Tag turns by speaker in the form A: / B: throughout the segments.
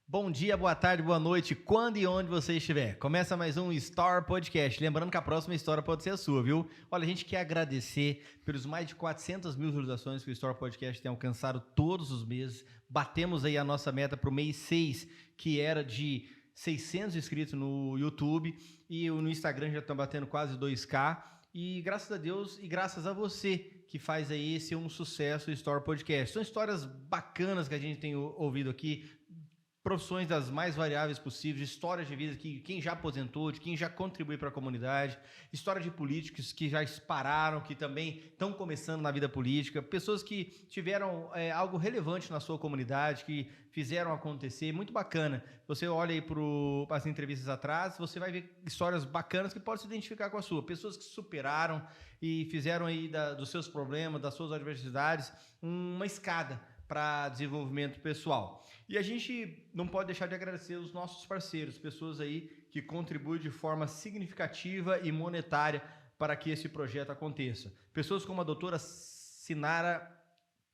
A: Bom dia, boa tarde, boa noite, quando e onde você estiver. Começa mais um Story Podcast. Lembrando que a próxima história pode ser a sua, viu? Olha, a gente quer agradecer pelos mais de 400 mil visualizações que o Story Podcast tem alcançado todos os meses. Batemos aí a nossa meta para o mês 6, que era de 600 inscritos no YouTube. E no Instagram já estão batendo quase 2K. E graças a Deus e graças a você que faz aí esse um sucesso, o Story Podcast. São histórias bacanas que a gente tem ouvido aqui, profissões das mais variáveis possíveis, histórias de vida que quem já aposentou, de quem já contribuiu para a comunidade, histórias de políticos que já dispararam, que também estão começando na vida política, pessoas que tiveram algo relevante na sua comunidade, que fizeram acontecer, muito bacana. Você olha aí para as entrevistas atrás, você vai ver histórias bacanas que podem se identificar com a sua, pessoas que superaram e fizeram aí dos seus problemas, das suas adversidades, uma escada para desenvolvimento pessoal. E a gente não pode deixar de agradecer os nossos parceiros, pessoas aí que contribuem de forma significativa e monetária para que esse projeto aconteça. Pessoas como a doutora Sinara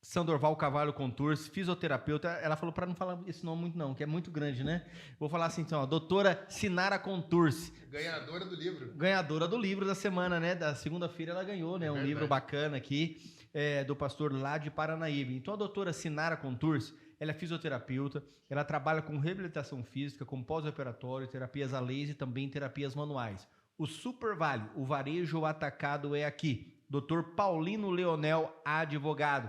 A: Sandorval Cavalho Contursi, fisioterapeuta. Ela falou para não falar esse nome muito não, que é muito grande, né? Vou falar assim então, a doutora Sinara Contursi.
B: Ganhadora do livro.
A: Ganhadora do livro da semana, né? Da segunda-feira ela ganhou, né? Um livro bacana aqui, do pastor lá de Paranaíba. Então a doutora Sinara Contursi, ela é fisioterapeuta, ela trabalha com reabilitação física, com pós-operatório, terapias a laser e também terapias manuais. O Super Vale, o varejo atacado é aqui. Dr. Paulino Leonel, advogado.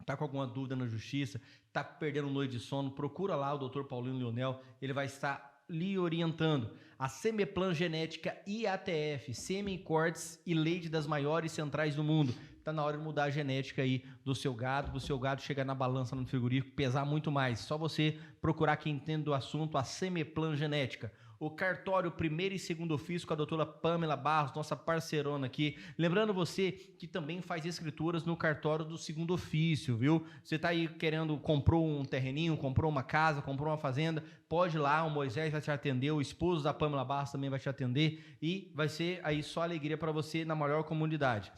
A: Tá com alguma dúvida na justiça, tá perdendo noite de sono, procura lá o Dr. Paulino Leonel, ele vai estar lhe orientando. A Semeplan Genética IATF, sêmen, cortes e leite das maiores centrais do mundo. Tá na hora de mudar a genética aí do seu gado, pro seu gado chegar na balança no frigorífico, pesar muito mais. Só você procurar quem entende do assunto, a Semeplan Genética. O cartório primeiro e segundo ofício com a doutora Pamela Barros, nossa parceirona aqui. Lembrando você que também faz escrituras no cartório do segundo ofício, viu? Você tá aí querendo, comprou um terreninho, comprou uma casa, comprou uma fazenda, pode ir lá, o Moisés vai te atender, o esposo da Pamela Barros também vai te atender e vai ser aí só alegria para você na maior comunidade.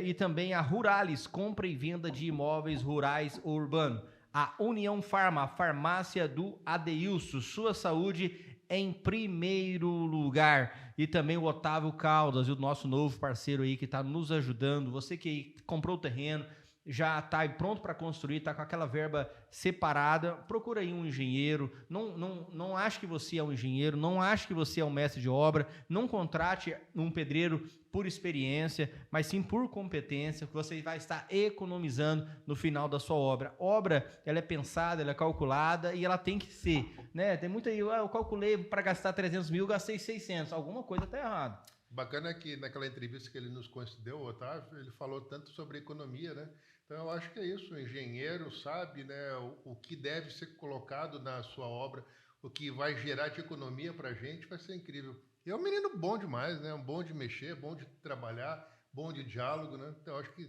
A: E também a Ruralis, compra e venda de imóveis rurais ou urbanos. A União Farma, a farmácia do Adeilson, sua saúde em primeiro lugar. E também o Otávio Caldas, o nosso novo parceiro aí que está nos ajudando. Você que comprou o terreno, já está pronto para construir, está com aquela verba separada, procura aí um engenheiro, não ache que você é um engenheiro, não ache que você é um mestre de obra, não contrate um pedreiro por experiência, mas sim por competência, que você vai estar economizando no final da sua obra. Obra, ela é pensada, ela é calculada e ela tem que ser, né? Tem muita aí, eu calculei para gastar 300 mil, gastei 600, alguma coisa está errada.
B: Bacana que naquela entrevista que ele nos concedeu, o Otávio, ele falou tanto sobre economia, né? Então eu acho que é isso, o engenheiro sabe, né, o que deve ser colocado na sua obra, o que vai gerar de economia para a gente, vai ser incrível. E é um menino bom demais, né? Bom de mexer, bom de trabalhar, bom de diálogo, né? Então eu acho que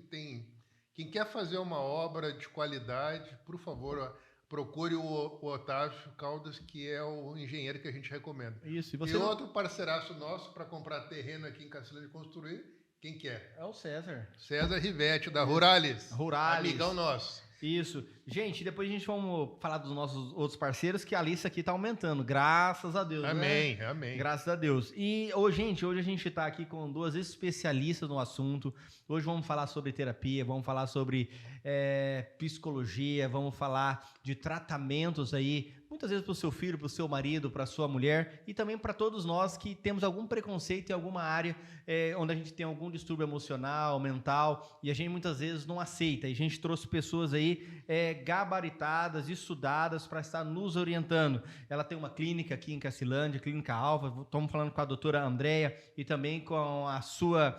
B: quem quer fazer uma obra de qualidade, por favor, procure o Otávio Caldas, que é o engenheiro que a gente recomenda.
A: Isso,
B: e outro parceiraço nosso para comprar terreno aqui em Cacilândia e construir, quem quer?
A: É o César.
B: César Rivetti, da Ruralis.
A: Ruralis.
B: Amigão nosso.
A: Isso. Gente, depois a gente vamos falar dos nossos outros parceiros, que a lista aqui tá aumentando, graças a Deus,
B: amém,
A: né?
B: Amém.
A: Graças a Deus. E, hoje a gente tá aqui com duas especialistas no assunto. Hoje vamos falar sobre terapia, vamos falar sobre psicologia, vamos falar de tratamentos aí, muitas vezes para o seu filho, para o seu marido, para a sua mulher e também para todos nós que temos algum preconceito em alguma área onde a gente tem algum distúrbio emocional, mental e a gente muitas vezes não aceita. E a gente trouxe pessoas aí gabaritadas, estudadas para estar nos orientando. Ela tem uma clínica aqui em Cacilândia, Clínica Alfa. Estamos falando com a doutora Andréia e também com a sua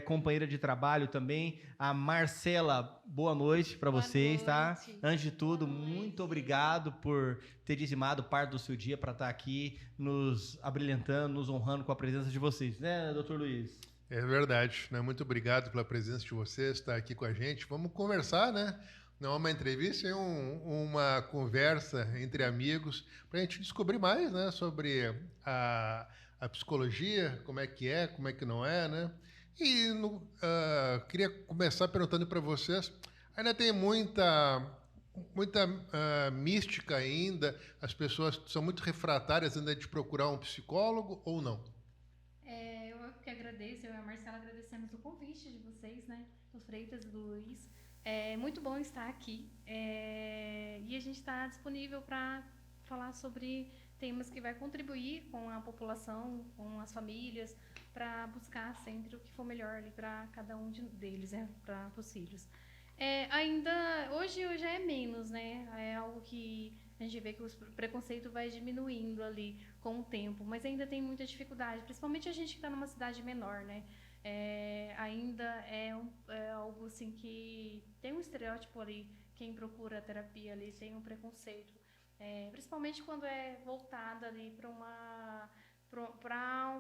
A: companheira de trabalho também, a Marcela. Boa noite para vocês, tá? Antes de tudo, muito obrigado por ter dizimado parte do seu dia para estar aqui nos abrilhantando, nos honrando com a presença de vocês, né, doutor Luiz?
B: É verdade, né? Muito obrigado pela presença de vocês, estar aqui com a gente. Vamos conversar, né? Não é uma entrevista, é uma conversa entre amigos para a gente descobrir mais, né, sobre a psicologia, como é que não é, né? E queria começar perguntando para vocês, ainda tem muita muita mística ainda? As pessoas são muito refratárias ainda de procurar um psicólogo ou não?
C: Eu que agradeço, eu e a Marcela agradecemos o convite de vocês, né? Do Freitas e do Luiz. É muito bom estar aqui. E a gente está disponível para falar sobre temas que vai contribuir com a população, com as famílias, para buscar sempre o que for melhor ali para cada um deles, né? Para os filhos. Hoje já é menos, né? É algo que a gente vê que o preconceito vai diminuindo ali com o tempo, mas ainda tem muita dificuldade, principalmente a gente que está numa cidade menor, né? Ainda é algo assim que tem um estereótipo ali, quem procura a terapia ali tem um preconceito, principalmente quando é voltada ali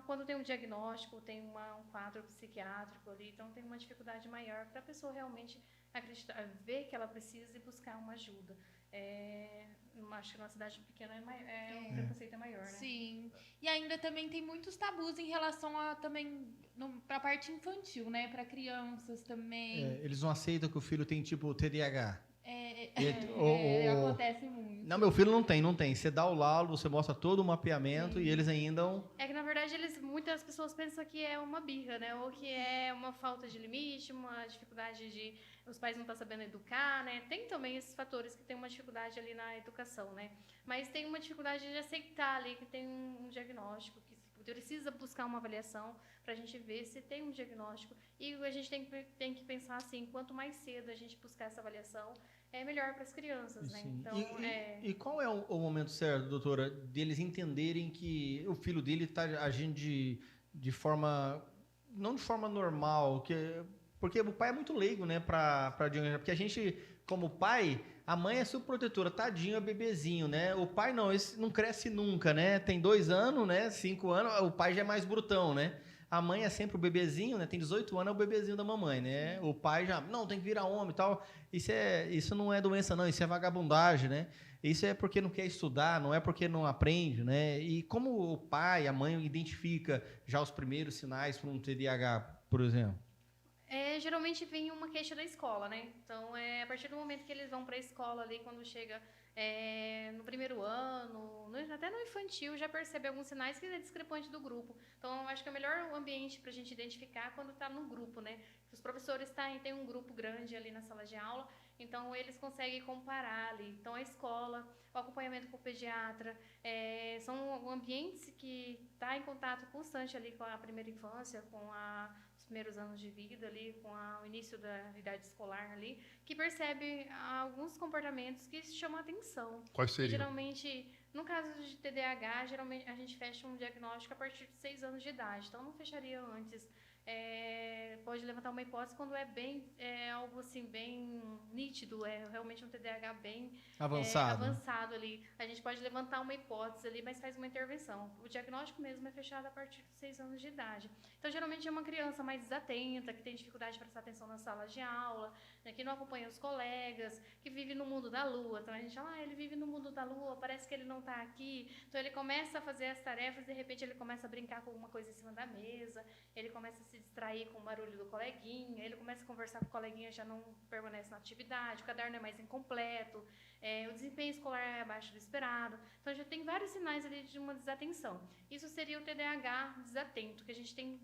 C: quando tem um diagnóstico, tem um quadro psiquiátrico ali, então tem uma dificuldade maior para a pessoa realmente acreditar, ver que ela precisa e buscar uma ajuda. Acho que numa cidade pequena o preconceito é maior, né?
D: Sim. E ainda também tem muitos tabus em relação a também para a parte infantil, né? Para crianças também.
A: Eles não aceitam que o filho tem tipo TDAH.
D: Acontece muito.
A: Não, meu filho não tem. Você dá o laudo, você mostra todo o mapeamento. Sim. E eles ainda...
C: É que, na verdade, muitas pessoas pensam que é uma birra, né? Ou que é uma falta de limite, uma dificuldade de... Os pais não estão sabendo educar, né? Tem também esses fatores que tem uma dificuldade ali na educação, né? Mas tem uma dificuldade de aceitar ali que tem um diagnóstico, que precisa buscar uma avaliação para a gente ver se tem um diagnóstico. E a gente tem que pensar assim, quanto mais cedo a gente buscar essa avaliação, é melhor para as crianças, né?
A: Então, e qual é o momento certo, doutora, deles entenderem que o filho dele está agindo de forma... Não de forma normal, porque o pai é muito leigo, né? Porque a gente, como pai, a mãe é subprotetora, tadinho, é bebezinho, né? O pai não, esse não cresce nunca, né? Tem 2 anos, né? 5 anos, o pai já é mais brutão, né? A mãe é sempre o bebezinho, né? Tem 18 anos, é o bebezinho da mamãe, né? O pai já, não, tem que virar homem e tal. Isso não é doença, não. Isso é vagabundagem, né? Isso é porque não quer estudar, não é porque não aprende, né? E como o pai, a mãe identifica já os primeiros sinais para um TDAH, por exemplo?
C: Geralmente vem uma queixa da escola, né? Então, a partir do momento que eles vão para a escola ali, quando chega no primeiro ano, até no infantil, já percebe alguns sinais que é discrepante do grupo. Então, eu acho que é o melhor ambiente para a gente identificar quando está no grupo, né? Os professores têm um grupo grande ali na sala de aula, então eles conseguem comparar ali. Então, a escola, o acompanhamento com o pediatra, são ambientes que está em contato constante ali com a primeira infância, com os primeiros anos de vida ali, com o início da idade escolar ali, que percebe alguns comportamentos que chamam a atenção.
B: Quais seriam?
C: Geralmente, no caso de TDAH, geralmente a gente fecha um diagnóstico a partir de 6 anos de idade, então não fecharia antes. Pode levantar uma hipótese quando algo assim bem nítido, realmente um TDAH bem avançado ali. A gente pode levantar uma hipótese ali, mas faz uma intervenção. O diagnóstico mesmo é fechado a partir de 6 anos de idade. Então, geralmente é uma criança mais desatenta, que tem dificuldade de prestar atenção na sala de aula, né, que não acompanha os colegas, que vive no mundo da lua. Então, a gente fala, ele vive no mundo da lua, parece que ele não está aqui. Então, ele começa a fazer as tarefas, de repente ele começa a brincar com alguma coisa em cima da mesa, ele começa a se distrair com o barulho do coleguinha, ele começa a conversar com o coleguinha, já não permanece na atividade, o caderno é mais incompleto, o desempenho escolar é abaixo do esperado. Então, já tem vários sinais ali de uma desatenção. Isso seria o TDAH desatento, que a gente tem,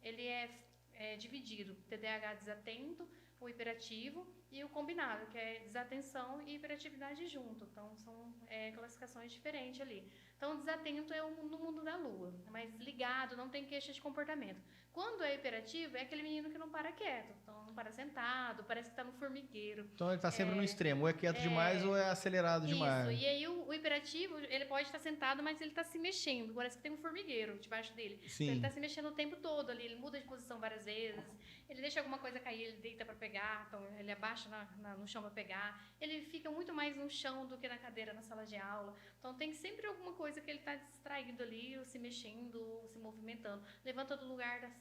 C: ele é dividido, TDAH desatento, o hiperativo e o combinado, que é desatenção e hiperatividade junto. Então, são classificações diferentes ali. Então, o desatento é no mundo da lua, é mais ligado, não tem queixa de comportamento. Quando é hiperativo, é aquele menino que não para quieto, então não para sentado, parece que está no formigueiro.
A: Então, ele está sempre no extremo, ou é quieto demais ou é acelerado demais.
C: Isso, e aí o hiperativo, ele pode estar sentado, mas ele está se mexendo, parece que tem um formigueiro debaixo dele.
A: Sim.
C: Então, ele está se mexendo o tempo todo ali, ele muda de posição várias vezes, ele deixa alguma coisa cair, ele deita para pegar, então ele abaixa no chão para pegar, ele fica muito mais no chão do que na cadeira na sala de aula. Então, tem sempre alguma coisa que ele está distraído ali, ou se mexendo, ou se movimentando. Levanta do lugar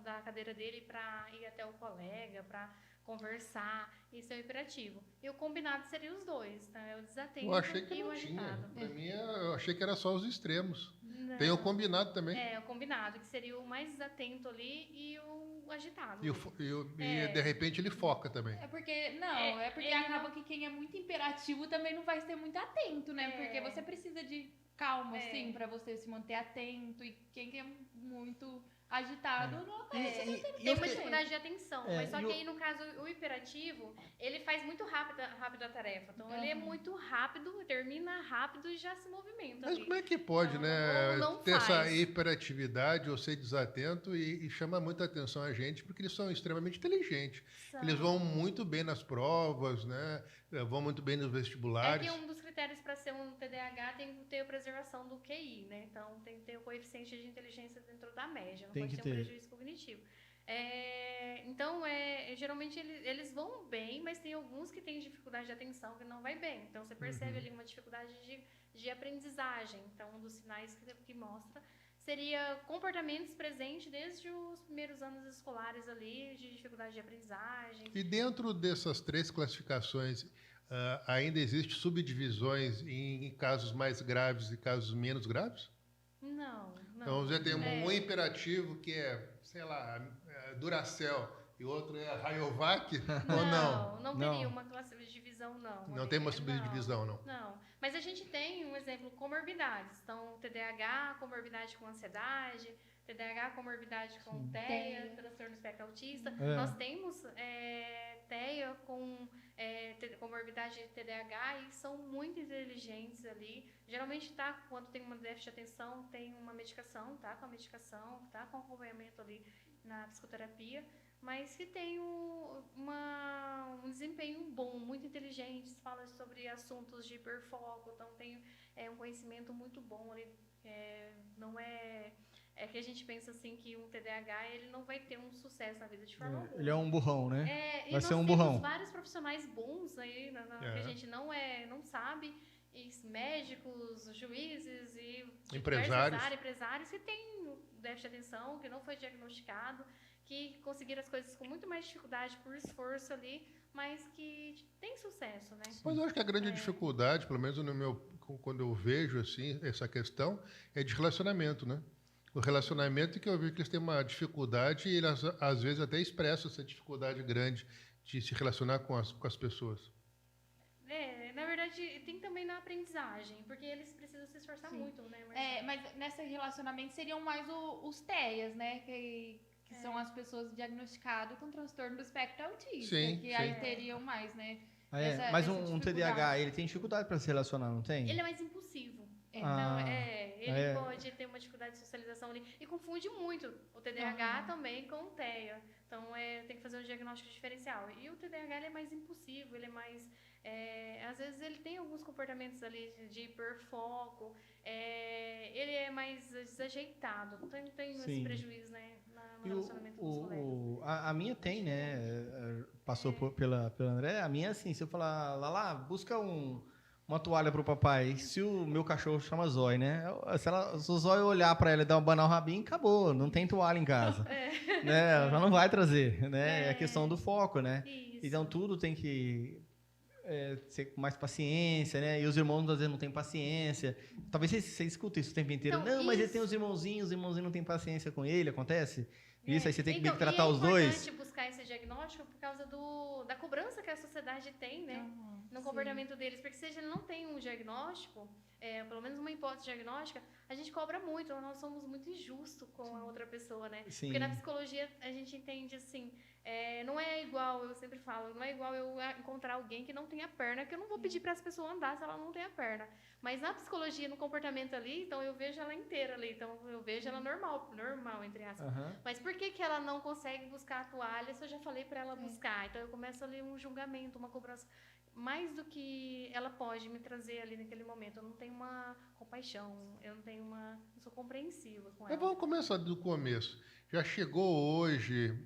C: da cadeira dele para ir até o colega, para conversar. Isso é o hiperativo. E o combinado seria os dois, tá? É o desatento
B: eu achei que
C: e o
B: não tinha.
C: agitado.
B: Para mim, eu achei que era só os extremos.
C: Não.
B: Tem o combinado também.
C: O combinado, que seria o mais desatento ali, e o agitado.
B: E de repente ele foca também.
D: Porque acaba que quem é muito imperativo também não vai ser muito atento, né? Porque você precisa de calma, assim, pra você se manter atento. E quem é muito agitado não
C: tem uma dificuldade de atenção. Mas só que aí, no caso, o hiperativo, ele faz muito rápido a tarefa. Então, ele é muito rápido, termina rápido e já se movimenta.
B: Mas
C: ali.
B: como é que pode,
C: Então,
B: né?
C: não
B: Ter
C: faz.
B: essa hiperatividade ou ser desatento e chama muita atenção a gente, porque eles são extremamente inteligentes. Eles vão muito bem nas provas, né? Vão muito bem nos vestibulares.
C: É que um dos critérios para ser um TDAH tem que ter a preservação do QI, né? Então, tem que ter o coeficiente de inteligência dentro da média, não pode ter um prejuízo cognitivo. Então, geralmente eles vão bem, mas tem alguns que têm dificuldade de atenção que não vai bem. Então, você percebe ali uma dificuldade de aprendizagem. Então, um dos sinais que mostra seria comportamentos presentes desde os primeiros anos escolares ali, de dificuldade de aprendizagem.
B: E dentro dessas 3 classificações, ainda existe subdivisões em casos mais graves e casos menos graves?
C: Não.
B: Então, você tem um imperativo que é, sei lá, Duracell, e outro é Rayovac, ou não?
C: Não teria uma subdivisão, não.
B: Não tem uma subdivisão, não?
C: Não. Mas a gente tem um exemplo, comorbidades. Então, TDAH, comorbidade com ansiedade, TDAH, comorbidade com TEA, transtorno do espectro autista. Nós temos TEA com comorbidade de TDAH e são muito inteligentes ali. Geralmente, quando tem uma déficit de atenção, tem uma medicação, com a medicação, com acompanhamento ali na psicoterapia, mas que tem um desempenho bom, muito inteligentes, fala sobre assuntos de hiperfoco, então tem um conhecimento muito bom ali. Não é que a gente pensa assim que um TDAH ele não vai ter um sucesso na vida de forma alguma.
A: Ele é um burrão, né?
C: Vai ser um burrão. Nós temos vários profissionais bons aí, que a gente não sabe, e médicos, juízes e empresários que têm déficit de atenção, que não foi diagnosticado, que conseguiram as coisas com muito mais dificuldade por esforço ali, mas que tem sucesso, né?
B: Mas eu acho que a grande dificuldade, pelo menos quando eu vejo assim essa questão, é de relacionamento, né? O relacionamento que eu vejo que eles têm uma dificuldade e eles às vezes até expressam essa dificuldade grande de se relacionar com as pessoas.
C: Na verdade, tem também na aprendizagem, porque eles precisam se esforçar muito, né?
D: Mas nesse relacionamento seriam mais os TEAs, né? Que são as pessoas diagnosticadas com transtorno do espectro autista. Aí teriam mais, né?
A: Mas um TDAH, ele tem dificuldade para se relacionar, não tem?
C: Ele é mais impulsivo. Ele pode ter uma dificuldade de socialização ali. E confunde muito o TDAH também com o TEA. Então, tem que fazer um diagnóstico diferencial. E o TDAH, ele é mais impulsivo, ele é mais... às vezes, ele tem alguns comportamentos ali de hiperfoco. Ele é mais desajeitado. Tem esse prejuízo, né? No relacionamento com os colegas.
A: A minha tem, né? Passou pela André. A minha, assim, se eu falar, Lala, busca uma toalha pro papai. Se o meu cachorro chama Zói, né? Se o Zói olhar para ela e dar um banal rabinho, acabou. Não tem toalha em casa. Né? Ela já não vai trazer, né? É a questão do foco, né?
C: Isso.
A: Então, tudo tem que ser com mais paciência, né? E os irmãos, às vezes, não têm paciência. Talvez você escuta isso o tempo inteiro.
C: Então,
A: mas ele tem os irmãozinhos não têm paciência com ele. Acontece? Isso, aí você tem que
C: então,
A: tratar os dois.
C: É importante buscar esse diagnóstico por causa da cobrança que a sociedade tem, né? No comportamento deles. Porque se a gente não tem um diagnóstico, pelo menos uma hipótese diagnóstica, a gente cobra muito. Nós somos muito injustos com a outra pessoa, né?
A: Sim.
C: Porque na psicologia a gente entende assim, não é igual, eu sempre falo, não é igual eu encontrar alguém que não tenha perna, que eu não vou pedir para essa pessoa andar se ela não tem a perna. Mas na psicologia, no comportamento ali, então eu vejo ela inteira ali. Então eu vejo ela normal, entre aspas. Mas por que ela não consegue buscar a toalha se eu já falei para ela buscar? Então eu começo ali um julgamento, uma cobrança. Mais do que ela pode me trazer ali naquele momento. Eu não tenho uma compaixão, eu não sou compreensiva com ela.
B: Mas vamos começar do começo. Já chegou hoje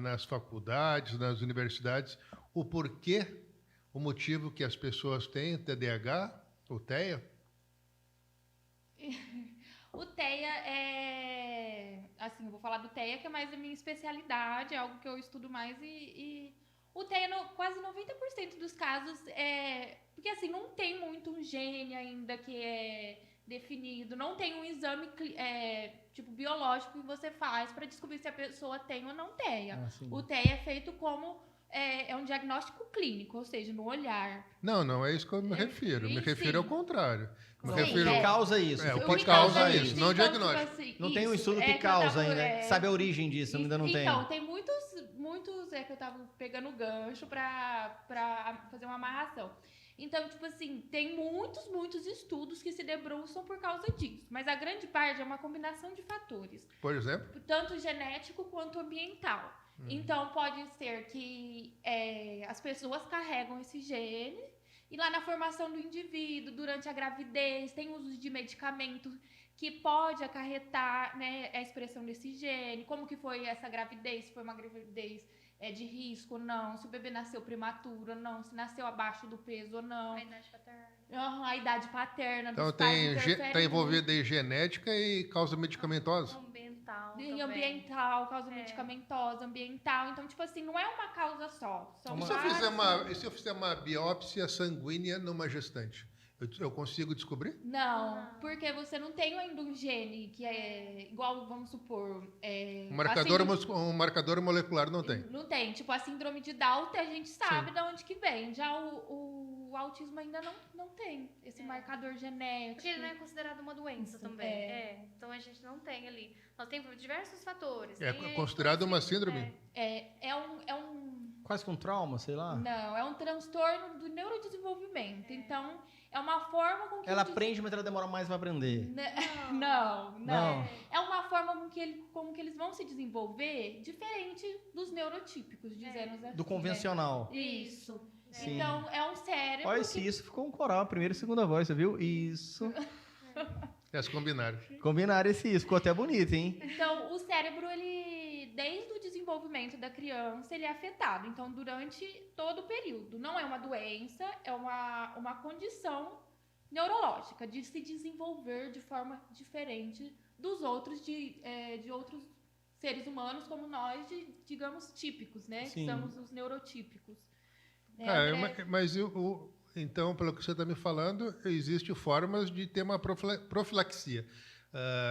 B: nas faculdades, nas universidades, o motivo que as pessoas têm TDAH, ou TEA?
D: O TEA assim, eu vou falar do TEA, que é mais a minha especialidade, é algo que eu estudo mais e o TEA, quase 90% dos casos, porque assim, não tem muito um gene ainda que definido, não tem um exame tipo biológico que você faz para descobrir se a pessoa tem ou não TEA. O TEA é feito como é um diagnóstico clínico, ou seja, no olhar.
B: Não é isso que eu me refiro. Me refiro ao contrário. Me
A: O
B: refiro
A: que causa isso?
B: o
A: Pode
B: que causa
A: causar
B: isso, não o
D: Então,
B: diagnóstico.
D: tipo assim,
A: Não tem um
D: isso,
A: estudo que causa ainda. Sabe a origem disso, ainda não tem.
D: Então, tem muitos que eu tava pegando gancho pra fazer uma amarração. Então, tipo assim, tem muitos estudos que se debruçam por causa disso. Mas a grande parte é uma combinação de fatores.
B: Por exemplo?
D: Tanto genético quanto ambiental. Então, pode ser que as pessoas carregam esse gene e lá na formação do indivíduo, durante a gravidez, tem uso de medicamentos que pode acarretar, né, a expressão desse gene. Como que foi essa gravidez? Se foi uma gravidez de risco ou não, se o bebê nasceu prematuro ou não, se nasceu abaixo do peso ou não.
C: A idade paterna.
D: A idade paterna
B: Então
D: dos pais
B: está envolvida em genética e causa medicamentosa?
C: Ambiental
D: e
C: também.
D: ambiental, causa medicamentosa, ambiental. Então, tipo assim, não é uma causa só. São
B: E se eu fizer uma biópsia sanguínea numa gestante? Eu consigo descobrir?
D: Não, porque você não tem ainda um gene que é igual, vamos supor...
B: Um marcador molecular não tem?
D: Não tem. Tipo, a síndrome de Down, a gente sabe de onde que vem. Já o autismo ainda não tem esse marcador genético.
C: Porque ele não é considerado uma doença também. Então a gente não tem ali. Nós temos diversos fatores.
B: É considerado uma síndrome?
D: É um...
A: Quase que um trauma, sei lá.
D: Não, é um transtorno do neurodesenvolvimento. Então, é uma forma com que...
A: Ela aprende, mas ela demora mais para aprender.
D: Não. É uma forma como que eles vão se desenvolver diferente dos neurotípicos, dizendo assim.
A: Do convencional.
D: Isso.
A: Sim.
D: Então, é um cérebro...
A: Olha, se isso ficou um coral, a primeira e segunda voz, você viu? Isso.
B: Elas combinaram.
A: Combinaram esse isso, ficou até bonito, hein?
D: Então, o cérebro, ele, desde o desenvolvimento da criança, ele é afetado. Então, durante todo o período. Não é uma doença, é uma condição neurológica de se desenvolver de forma diferente dos outros, de outros seres humanos como nós, digamos, típicos, né?
A: Sim.
D: Que somos os neurotípicos.
B: Então, pelo que você está me falando, existem formas de ter uma profilaxia.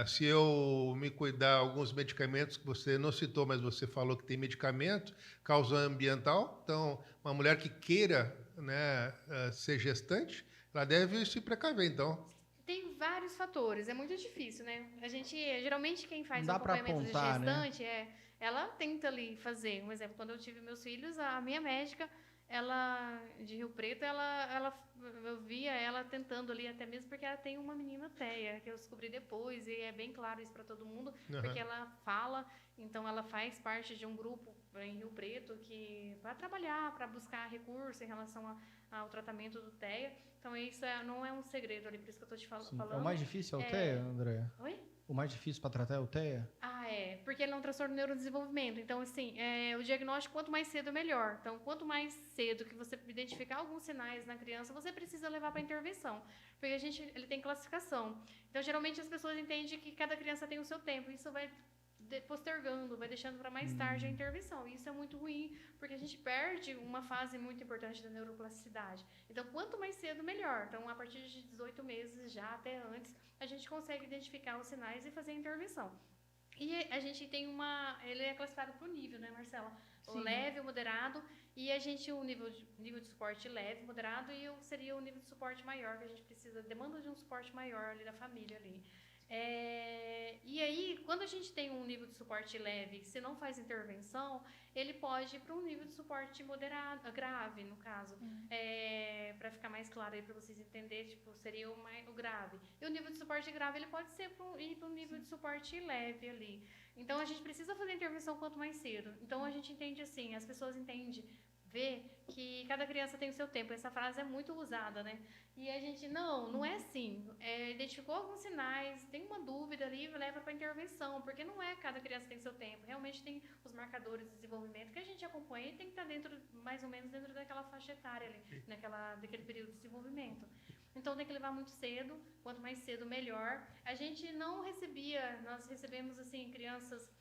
B: Se eu me cuidar, alguns medicamentos que você não citou, mas você falou que tem medicamento, causa ambiental. Então, uma mulher que queira, né, ser gestante, ela deve se precaver, então.
C: Tem vários fatores, é muito difícil, né? A gente, geralmente, quem faz
A: Dá
C: o acompanhamento de
A: apontar,
C: gestante, ela tenta ali fazer. Um exemplo, quando eu tive meus filhos, a minha médica, ela, de Rio Preto, eu via ela tentando ali, até mesmo porque ela tem uma menina TEA, que eu descobri depois, e é bem claro isso para todo mundo, porque ela fala, então ela faz parte de um grupo em Rio Preto que para trabalhar, para buscar recursos em relação ao tratamento do TEA. Então isso não é um segredo ali, por isso que eu estou te falando.
A: É o mais difícil é o TEA, André?
C: Oi?
A: O mais difícil para tratar é o TEA?
C: Porque ele é um transtorno do neurodesenvolvimento. Então, assim, o diagnóstico, quanto mais cedo, melhor. Então, quanto mais cedo que você identificar alguns sinais na criança, você precisa levar para intervenção. Porque ele tem classificação. Então, geralmente, as pessoas entendem que cada criança tem o seu tempo. Isso vai postergando, vai deixando para mais tarde a intervenção. E isso é muito ruim, porque a gente perde uma fase muito importante da neuroplasticidade. Então, quanto mais cedo, melhor. Então, a partir de 18 meses, já até antes, a gente consegue identificar os sinais e fazer a intervenção. E a gente tem ele é classificado por nível, né, Marcela? Sim. O leve, o moderado, e a gente, o nível de suporte leve, moderado, e seria o nível de suporte maior, que a gente demanda de um suporte maior ali da família ali. E aí, quando a gente tem um nível de suporte leve, se não faz intervenção, ele pode ir para um nível de suporte moderado, grave, no caso. Para ficar mais claro aí para vocês entenderem, seria o grave. E o nível de suporte grave, ele pode ir para um nível de suporte leve ali. Então, a gente precisa fazer intervenção quanto mais cedo. Então, a gente entende assim, as pessoas entendem, vê que cada criança tem o seu tempo. Essa frase é muito usada, né? E a gente, não é assim. Identificou alguns sinais, tem uma dúvida ali, leva para intervenção, porque não é cada criança tem seu tempo. Realmente tem os marcadores de desenvolvimento que a gente acompanha e tem que estar mais ou menos dentro daquela faixa etária ali, daquele período de desenvolvimento. Então tem que levar muito cedo, quanto mais cedo melhor. A gente nós recebemos assim crianças,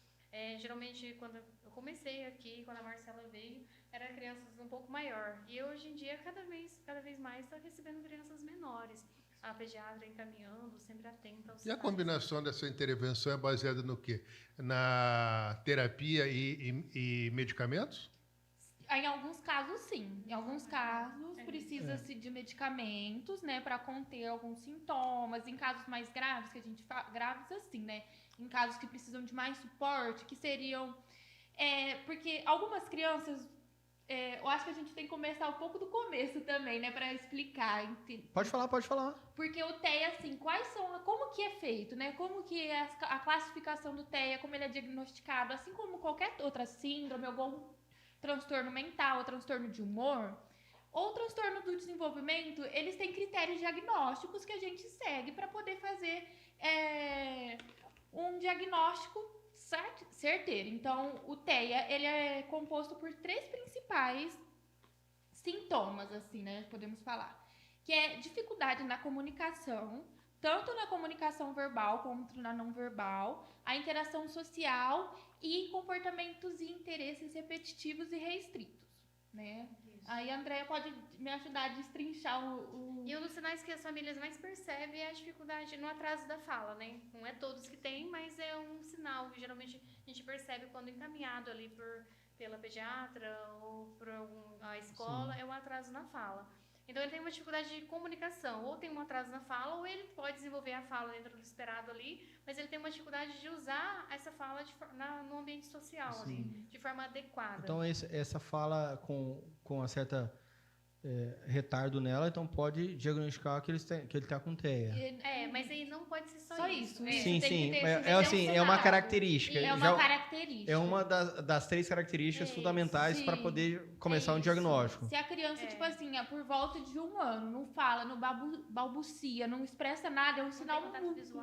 C: geralmente quando eu comecei aqui, quando a Marcela veio, eram crianças um pouco maior. E hoje em dia, cada vez mais, está recebendo crianças menores. a pediatra encaminhando, sempre atenta aos
B: E a
C: sinais.
B: combinação dessa intervenção é baseada no quê? Na terapia e medicamentos?
D: Em alguns casos, sim. Em alguns casos, precisa-se de medicamentos, né, para conter alguns sintomas. Em casos mais graves, que a gente fala, graves assim, né, em casos que precisam de mais suporte, que seriam... porque algumas crianças, eu acho que a gente tem que começar um pouco do começo também, né, para explicar.
A: Pode falar, pode falar.
D: Porque o TEA, assim, como que é feito, né? Como que é a classificação do TEA, como ele é diagnosticado, assim como qualquer outra síndrome, algum transtorno mental, ou transtorno de humor, ou transtorno do desenvolvimento, eles têm critérios diagnósticos que a gente segue para poder fazer um diagnóstico certeiro. Então, o TEA, ele é composto por 3 principais sintomas, assim, né? Podemos falar. Que é dificuldade na comunicação, tanto na comunicação verbal quanto na não verbal, a interação social e comportamentos e interesses repetitivos e restritos, né?
C: Isso.
D: Aí a Andrea pode me ajudar a destrinchar
C: E um dos sinais que as famílias mais percebem é a dificuldade no atraso da fala, né? Não é todos que têm, mas é um sinal que geralmente a gente percebe quando encaminhado ali pela pediatra ou por a escola, é um atraso na fala. Então ele tem uma dificuldade de comunicação, ou tem um atraso na fala, ou ele pode desenvolver a fala dentro do esperado ali, mas ele tem uma dificuldade de usar essa fala no ambiente social, ali, de forma adequada.
A: Então essa fala com uma certa retardo nela, então pode diagnosticar que ele está com TEA.
C: Mas aí não pode ser
D: Só isso.
A: Sim,
D: Tem que
A: sim.
D: ter
A: É uma característica.
D: É uma característica.
A: É uma das 3 características fundamentais para poder começar um
D: isso.
A: diagnóstico.
D: Se a criança, tipo assim, por volta de 1 ano, não fala, não balbucia, não expressa nada, é um sinal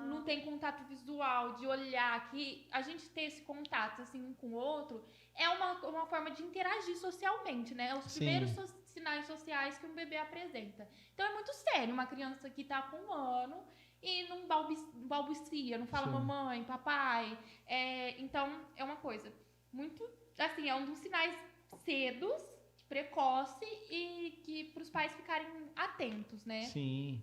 D: não tem contato visual, de olhar, que a gente ter esse contato assim um com o outro é uma forma de interagir socialmente, né? Os primeiros sinais sociais que um bebê apresenta. Então é muito sério uma criança que tá com 1 ano e não balbucia, não fala mamãe, papai. Então é uma coisa muito, assim, é um dos sinais cedos, precoce e que para os pais ficarem atentos, né?
A: Sim.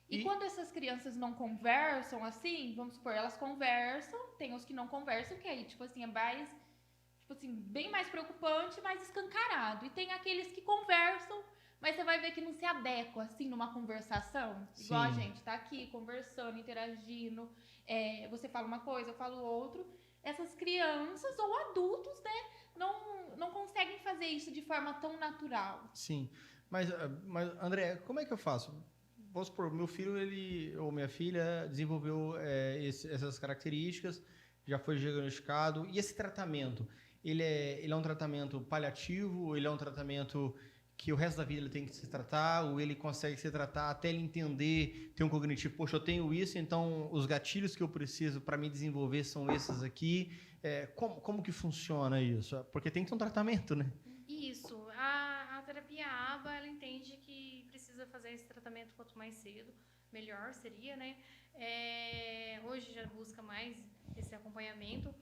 D: E quando essas crianças não conversam, assim, vamos supor, elas conversam, tem os que não conversam, que aí, tipo assim, é mais, tipo assim, bem mais preocupante, mais escancarado. E tem aqueles que conversam, mas você vai ver que não se adequa, assim, numa conversação. Igual a gente tá aqui conversando, interagindo, você fala uma coisa, eu falo outro. Essas crianças ou adultos, né, não conseguem fazer isso de forma tão natural.
A: Sim. Mas André, como é que eu faço? Vamos supor, meu filho ou minha filha desenvolveu essas características, já foi diagnosticado. E esse tratamento, ele é um tratamento paliativo? Ele é um tratamento que o resto da vida ele tem que se tratar? Ou ele consegue se tratar até ele entender, ter um cognitivo? Poxa, eu tenho isso, então os gatilhos que eu preciso para me desenvolver são esses aqui. Como que funciona isso? Porque tem que ter um tratamento, né?
C: Isso. A terapia ABA, ela entende que precisa fazer esse tratamento quanto mais cedo, melhor seria, né? Hoje já busca mais esse acompanhamento.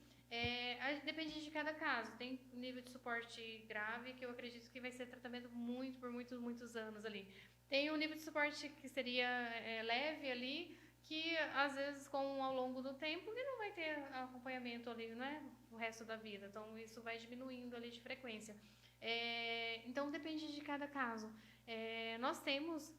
C: Depende de cada caso. Tem nível de suporte grave, que eu acredito que vai ser tratamento por muitos anos ali. Tem um nível de suporte que seria leve ali, que às vezes ao longo do tempo ele não vai ter acompanhamento ali, né, o resto da vida. Então isso vai diminuindo ali de frequência. Então depende de cada caso. Nós temos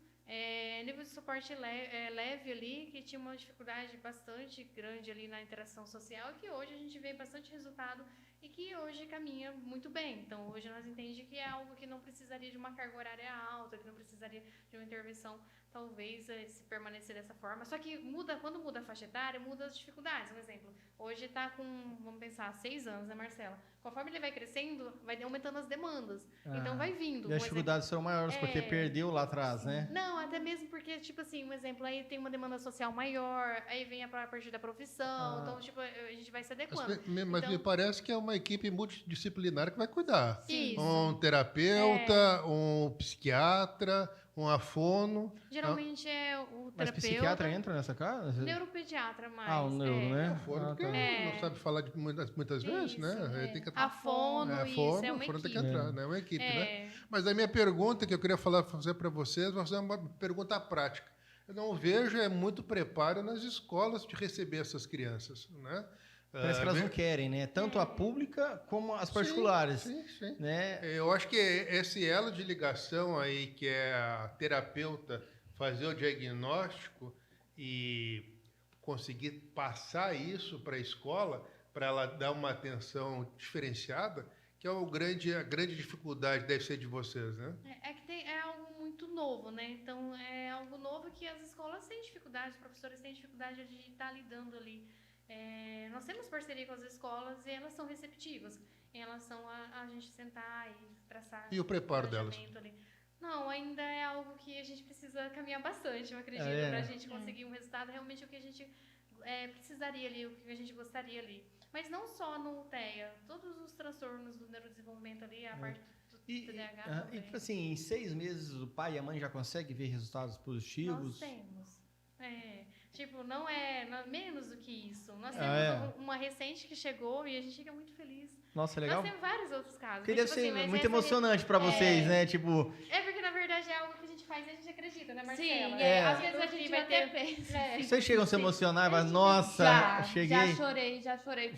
C: nível de suporte leve ali, que tinha uma dificuldade bastante grande ali na interação social, e que hoje a gente vê bastante resultado e que hoje caminha muito bem. Então hoje nós entendemos que é algo que não precisaria de uma carga horária alta, que não precisaria de uma intervenção, talvez, se permanecer dessa forma. Só que quando muda a faixa etária, muda as dificuldades. Um exemplo, hoje está com, vamos pensar, 6 anos, né, Marcela? Conforme ele vai crescendo, vai aumentando as demandas. Então vai vindo.
A: E as dificuldades são maiores, porque perdeu lá atrás, né?
C: Não, até mesmo porque, tipo assim, um exemplo, aí tem uma demanda social maior, aí vem a partir da profissão, então, tipo, a gente vai se adequando.
B: Mas me parece que é uma equipe multidisciplinar que vai cuidar.
C: Isso.
B: Um terapeuta, um psiquiatra, um afono.
C: Geralmente é o terapeuta.
A: Mas psiquiatra entra nessa casa?
C: Neuropediatra mais.
A: O neuro, né?
B: O fono, porque não sabe falar de muitas vezes,
C: Isso,
B: né? Tem que
C: a fono, isso, é uma
B: fono tem que
C: equipe.
B: entrar, né? É uma equipe, né? Mas a minha pergunta que eu queria fazer para vocês, vai ser uma pergunta prática. eu não vejo muito preparo nas escolas de receber essas crianças, né?
A: Parece que elas não querem, né? Tanto a pública como as particulares.
B: Sim.
A: Né?
B: Eu acho que esse elo de ligação aí, que é a terapeuta fazer o diagnóstico e conseguir passar isso para a escola, para ela dar uma atenção diferenciada, que é a grande dificuldade deve ser de vocês, né?
C: É que é algo muito novo, né? Então, é algo novo que as escolas têm dificuldade, os professores têm dificuldade de estar lidando ali. Nós temos parceria com as escolas e elas são receptivas em relação a gente sentar e traçar
B: E o preparo delas?
C: ali. Não, ainda é algo que a gente precisa caminhar bastante, eu acredito, para a gente conseguir um resultado realmente o que a gente precisaria ali, o que a gente gostaria ali. Mas não só no TEA, todos os transtornos do neurodesenvolvimento ali, a parte do TDAH também.
A: E tipo assim, em 6 meses o pai e a mãe já conseguem ver resultados positivos?
C: Nós temos. Não é menos do que isso. Nós temos uma recente que chegou e a gente fica muito feliz.
A: Nossa, legal.
C: Nós temos vários outros casos.
A: Porque deve ser muito emocionante pra vocês, né? Tipo...
C: porque na verdade é algo que a gente faz e a gente acredita, né, Marcela?
D: Sim, às vezes a gente vai ter pensa.
A: Vocês chegam a se emocionar e falam, nossa, cheguei.
D: Já chorei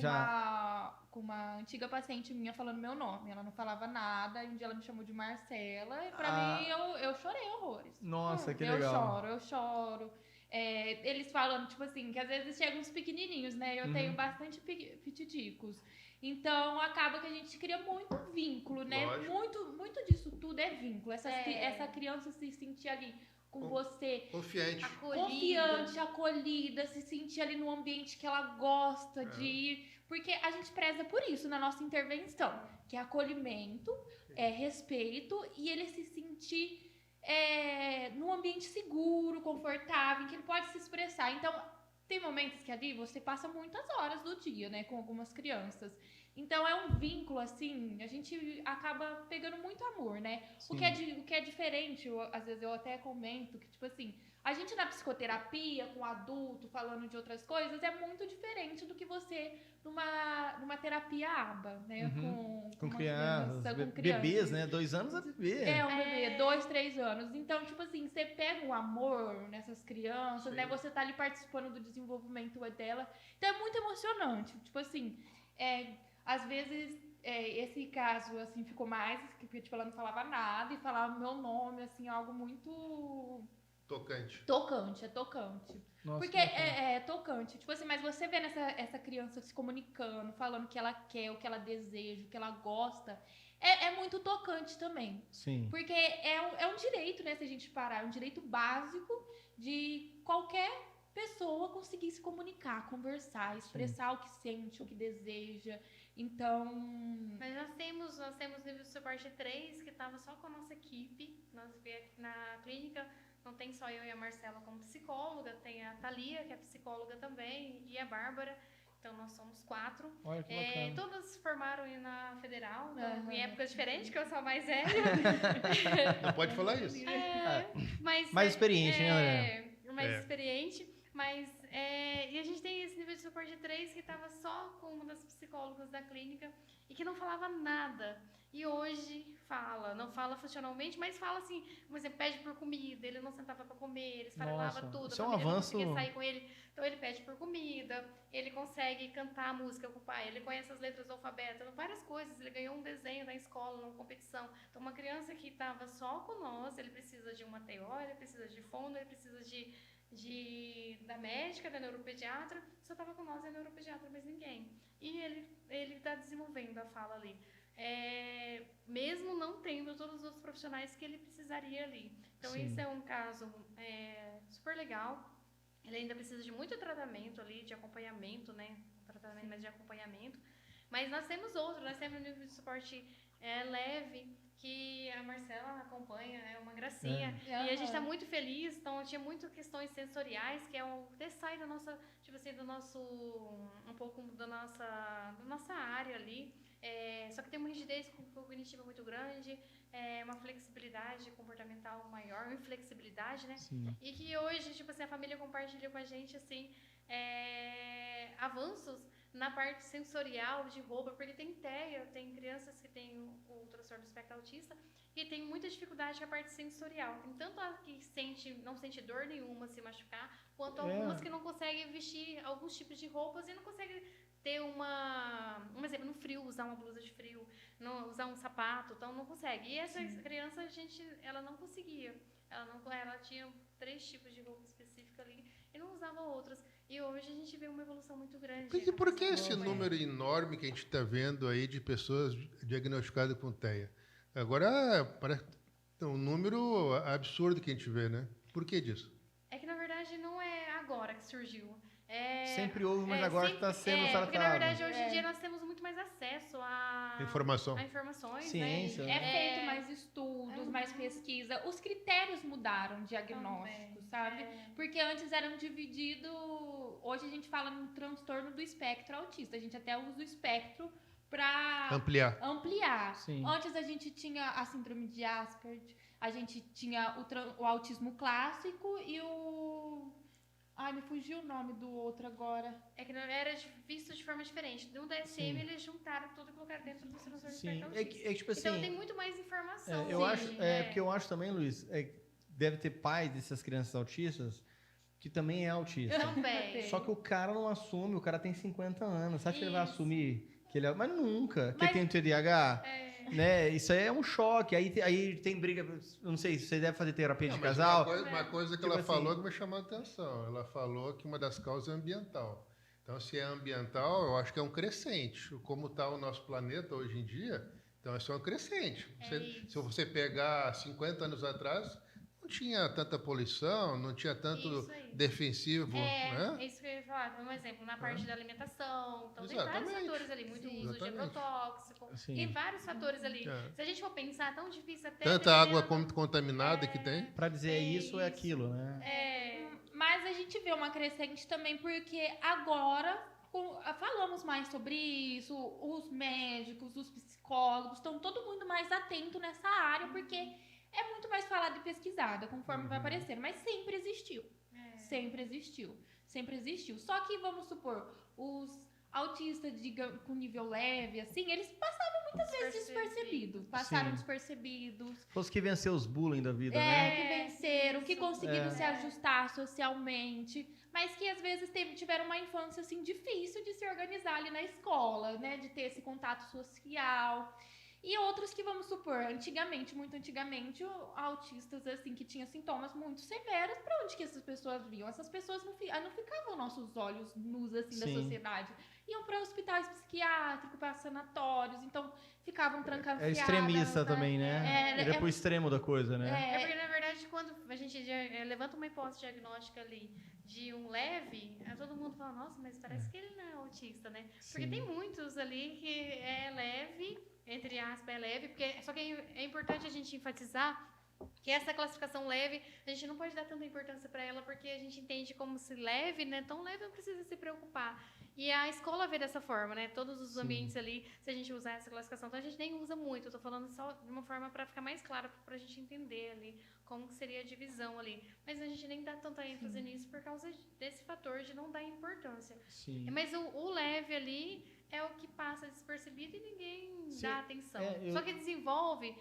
D: com uma antiga paciente minha falando meu nome. Ela não falava nada, e um dia ela me chamou de Marcela, e pra mim eu chorei horrores.
A: Nossa, que legal.
D: Eu choro. Eles falando, tipo assim, que às vezes chegam uns pequenininhos, né? Eu tenho bastante pitidicos. Então, acaba que a gente cria muito vínculo, né? Muito disso tudo é vínculo. Essa criança se sentir ali com você.
B: Confiante.
D: Acolhida, se sentir ali no ambiente que ela gosta de ir. Porque a gente preza por isso na nossa intervenção, que é acolhimento, respeito e ele se sentir num ambiente seguro, confortável, em que ele pode se expressar. Então, tem momentos que ali você passa muitas horas do dia, né, com algumas crianças. Então, é um vínculo, assim, a gente acaba pegando muito amor, né? O que é diferente, às vezes eu até comento que, tipo assim, a gente na psicoterapia, com adulto, falando de outras coisas, é muito diferente do que você numa terapia aba, né? Com
A: criança, bebês, né? 2 anos é bebê.
D: Um bebê, 2, 3 anos. Então, tipo assim, você pega um amor nessas crianças, né? Você tá ali participando do desenvolvimento dela. Então, é muito emocionante. Tipo assim, às vezes... esse caso, assim, ficou mais... Porque, tipo, ela não falava nada e falava meu nome, assim, algo muito...
B: Tocante.
D: É tocante.
A: Nossa,
D: porque é tocante. Tipo assim, mas você vendo essa criança se comunicando, falando o que ela quer, o que ela deseja, o que ela gosta, é muito tocante também.
A: Sim.
D: Porque é um direito, né, se a gente parar, é um direito básico de qualquer pessoa conseguir se comunicar, conversar, expressar o que sente, o que deseja. Então...
C: Mas nós temos nível de suporte 3, que estava só com a nossa equipe. Nós viemos aqui na clínica, não tem só eu e a Marcela como psicóloga, tem a Thalia, que é psicóloga também, e a Bárbara. Então, nós somos 4.
A: Olha que bacana.
C: Todas formaram na Federal, em épocas diferentes, que eu sou a mais velha.
B: Não pode falar isso.
A: Mais experiente, né, André?
C: Mais experiente. Mas, e a gente tem esse nível de suporte 3 que estava só com uma das psicólogas da clínica e que não falava nada. E hoje não fala funcionalmente, mas fala assim, por exemplo, pede por comida, ele não sentava para comer, ele esfarelava tudo,
A: isso é um avanço.
C: Não conseguia sair com ele, então ele pede por comida, ele consegue cantar a música com o pai, ele conhece as letras do alfabeto, várias coisas, ele ganhou um desenho na escola, numa competição. Então, uma criança que estava só com nós, ele precisa de uma TO, ele precisa de fono, ele precisa da médica, da neuropediatra, só estava com nós, é neuropediatra, mas ninguém. E ele está desenvolvendo a fala ali. Mesmo não tendo todos os outros profissionais que ele precisaria ali. Então, esse é um caso super legal. Ele ainda precisa de muito tratamento ali, de acompanhamento, né? Tratamento, mas de acompanhamento. Mas nós temos um nível de suporte leve, que a Marcela acompanha, é uma gracinha. E a gente está muito feliz, então tinha muitas questões sensoriais, que até sai da nossa, tipo assim, um pouco da nossa área ali. Só que tem uma rigidez cognitiva muito grande, uma flexibilidade comportamental maior, uma inflexibilidade, né?
A: Sim.
C: E que hoje, tipo assim, a família compartilha com a gente, assim, avanços na parte sensorial de roupa, porque tem TEA, tem crianças que têm o transtorno do espectro autista, e tem muita dificuldade com a parte sensorial. Tem tanto a que não sente dor nenhuma se machucar, quanto algumas que não conseguem vestir alguns tipos de roupas e não conseguem ter um exemplo, no frio, usar uma blusa de frio, usar um sapato, então não consegue. E essa criança, ela não conseguia. Ela tinha 3 tipos de roupa específica ali e não usava outras. E hoje a gente vê uma evolução muito grande.
B: E por que esse número enorme que a gente está vendo aí de pessoas diagnosticadas com TEA? Agora parece um número absurdo que a gente vê, né? Por que disso?
C: É que, na verdade, não é agora que surgiu.
A: Sempre houve, mas agora está sendo tratado.
C: Porque, na verdade, hoje em dia nós temos muito mais acesso a informações,
A: ciência,
C: né?
D: É feito mais estudos, mais pesquisa. Os critérios mudaram, diagnósticos, sabe? Porque antes eram divididos... Hoje a gente fala no transtorno do espectro autista. A gente até usa o espectro para ampliar.
A: Sim.
D: Antes a gente tinha a síndrome de Asperger, a gente tinha o autismo clássico e o... Ai, me fugiu o nome do outro agora.
C: É que era visto de forma diferente. No DSM, eles juntaram tudo e colocaram dentro do transtorno do espectro autista.
A: Tipo assim,
C: então tem muito mais informação.
A: Porque eu acho também, Luiz, deve ter pais dessas crianças autistas que também é autista.
C: Também.
A: Só que o cara não assume, o cara tem 50 anos. Você acha que ele vai assumir que ele é... Mas nunca. Que ele tem TDAH. Né? Isso aí é um choque. Aí tem briga. Não sei, você deve fazer terapia de casal.
B: Uma coisa que ela falou que me chamou a atenção. Ela falou que uma das causas é ambiental. Então, se é ambiental, eu acho que é um crescente. Como está o nosso planeta hoje em dia, então é só um crescente. Se você pegar 50 anos atrás, não tinha tanta poluição, não tinha tanto defensivo. Né?
C: É isso que eu ia falar. Um exemplo, na parte da alimentação. Então, tem vários fatores ali. Muito uso de agrotóxico. Tem vários fatores ali. Se a gente for pensar, é tão difícil até...
B: Tanta água contaminada que tem.
A: Para dizer isso é aquilo, né?
D: Mas a gente vê uma crescente também, porque agora falamos mais sobre isso, os médicos, os psicólogos, estão todo mundo mais atento nessa área, porque é muito mais falado e pesquisado, conforme vai aparecendo, mas sempre existiu. Sempre existiu. Sempre existiu. Só que, vamos supor, os autistas com nível leve, assim, eles passavam muitas vezes despercebidos. Passaram despercebidos.
A: Os que venceram os bullying da vida, né?
D: Que venceram, que conseguiram se ajustar socialmente, mas que às vezes tiveram uma infância, assim, difícil de se organizar ali na escola, né? De ter esse contato social. E outros que, vamos supor, muito antigamente, autistas, assim, que tinham sintomas muito severos, pra onde que essas pessoas viam? Essas pessoas não ficavam nossos olhos nus, assim, da sociedade. Iam para hospitais psiquiátricos, para sanatórios, então ficavam trancafiadas.
A: É extremista também, né? Ele é pro extremo da coisa, né?
C: Porque, na verdade, quando a gente levanta uma hipótese diagnóstica ali de um leve, todo mundo fala, nossa, mas parece que ele não é autista, né? Porque tem muitos ali que é leve, entre aspas, é leve, só que é importante a gente enfatizar que essa classificação leve, a gente não pode dar tanta importância para ela, porque a gente entende como se leve, né? Tão leve não precisa se preocupar. E a escola vê dessa forma, né? Todos os ambientes ali, se a gente usar essa classificação, então a gente nem usa muito. Eu tô falando só de uma forma para ficar mais clara, para a gente entender ali como que seria a divisão ali. Mas a gente nem dá tanta ênfase nisso por causa desse fator de não dar importância. Mas o leve ali é o que passa despercebido e ninguém dá atenção. Só que desenvolve,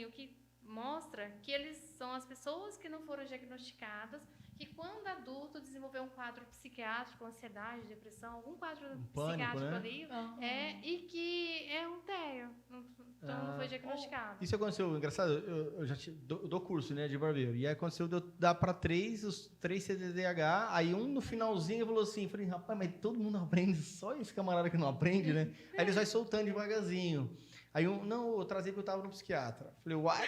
C: o que mostra que eles são as pessoas que não foram diagnosticadas, que quando adulto desenvolveu um quadro psiquiátrico, ansiedade, depressão, algum quadro psiquiátrico, né? Ali, e que é um TEA, então não foi diagnosticado.
A: Isso aconteceu, engraçado, eu já dou curso, né, de barbeiro, e aí aconteceu de eu dar para os 3 CDDH, aí um no finalzinho falou assim, falei, rapaz, mas todo mundo aprende, só esse camarada que não aprende, né? Aí eles vai soltando devagarzinho. Aí eu trazia que eu tava no psiquiatra. Falei, what?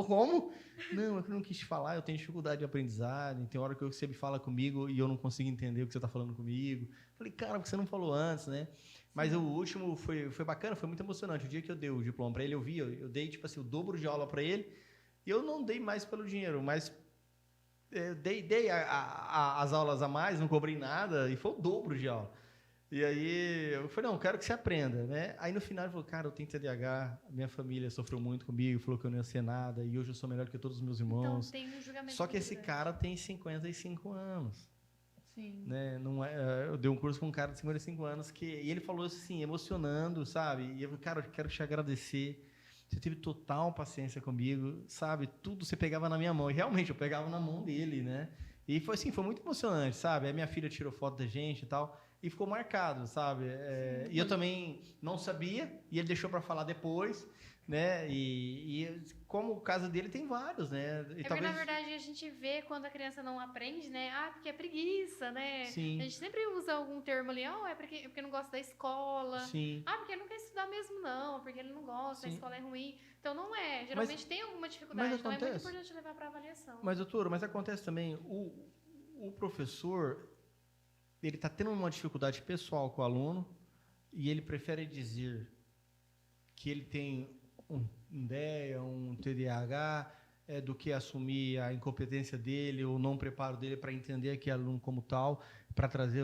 A: Como? Não, é que eu não quis te falar, eu tenho dificuldade de aprendizagem, tem hora que você me fala comigo e eu não consigo entender o que você tá falando comigo. Falei, cara, porque você não falou antes, né? Mas o último foi bacana, foi muito emocionante. O dia que eu dei o diploma para ele, eu dei, tipo assim, o dobro de aula para ele, e eu não dei mais pelo dinheiro, mas dei as aulas a mais, não cobrei nada, e foi o dobro de aula. E aí eu falei, não, quero que você aprenda, né? Aí no final ele falou, cara, eu tenho TDAH, minha família sofreu muito comigo, falou que eu não ia ser nada, e hoje eu sou melhor que todos os meus irmãos.
C: Então, tem um julgamento.
A: Só que esse cara tem 55 anos.
D: Sim.
A: Né? Não eu dei um curso com um cara de 55 anos, e ele falou assim, emocionando, sabe? E eu falei, cara, eu quero te agradecer. Você teve total paciência comigo, sabe? Tudo você pegava na minha mão. E realmente, eu pegava na mão dele, né? E foi assim, foi muito emocionante, sabe? A minha filha tirou foto da gente e tal. E ficou marcado, sabe? E eu também não sabia. E ele deixou para falar depois, né? E como o caso dele tem vários, né? E
C: porque, na verdade, a gente vê quando a criança não aprende, né? Ah, porque é preguiça, né?
A: Sim.
C: A gente sempre usa algum termo ali, é porque não gosta da escola.
A: Sim.
C: Ah, porque ele não quer estudar mesmo, não. Porque ele não gosta, a escola é ruim. Então, não é. Geralmente tem alguma dificuldade. Então, é muito importante levar para avaliação.
A: Mas, doutor, acontece também, o professor, ele está tendo uma dificuldade pessoal com o aluno e ele prefere dizer que ele tem um DEA, um TDAH, do que assumir a incompetência dele ou não preparo dele para entender aquele aluno como tal, para trazer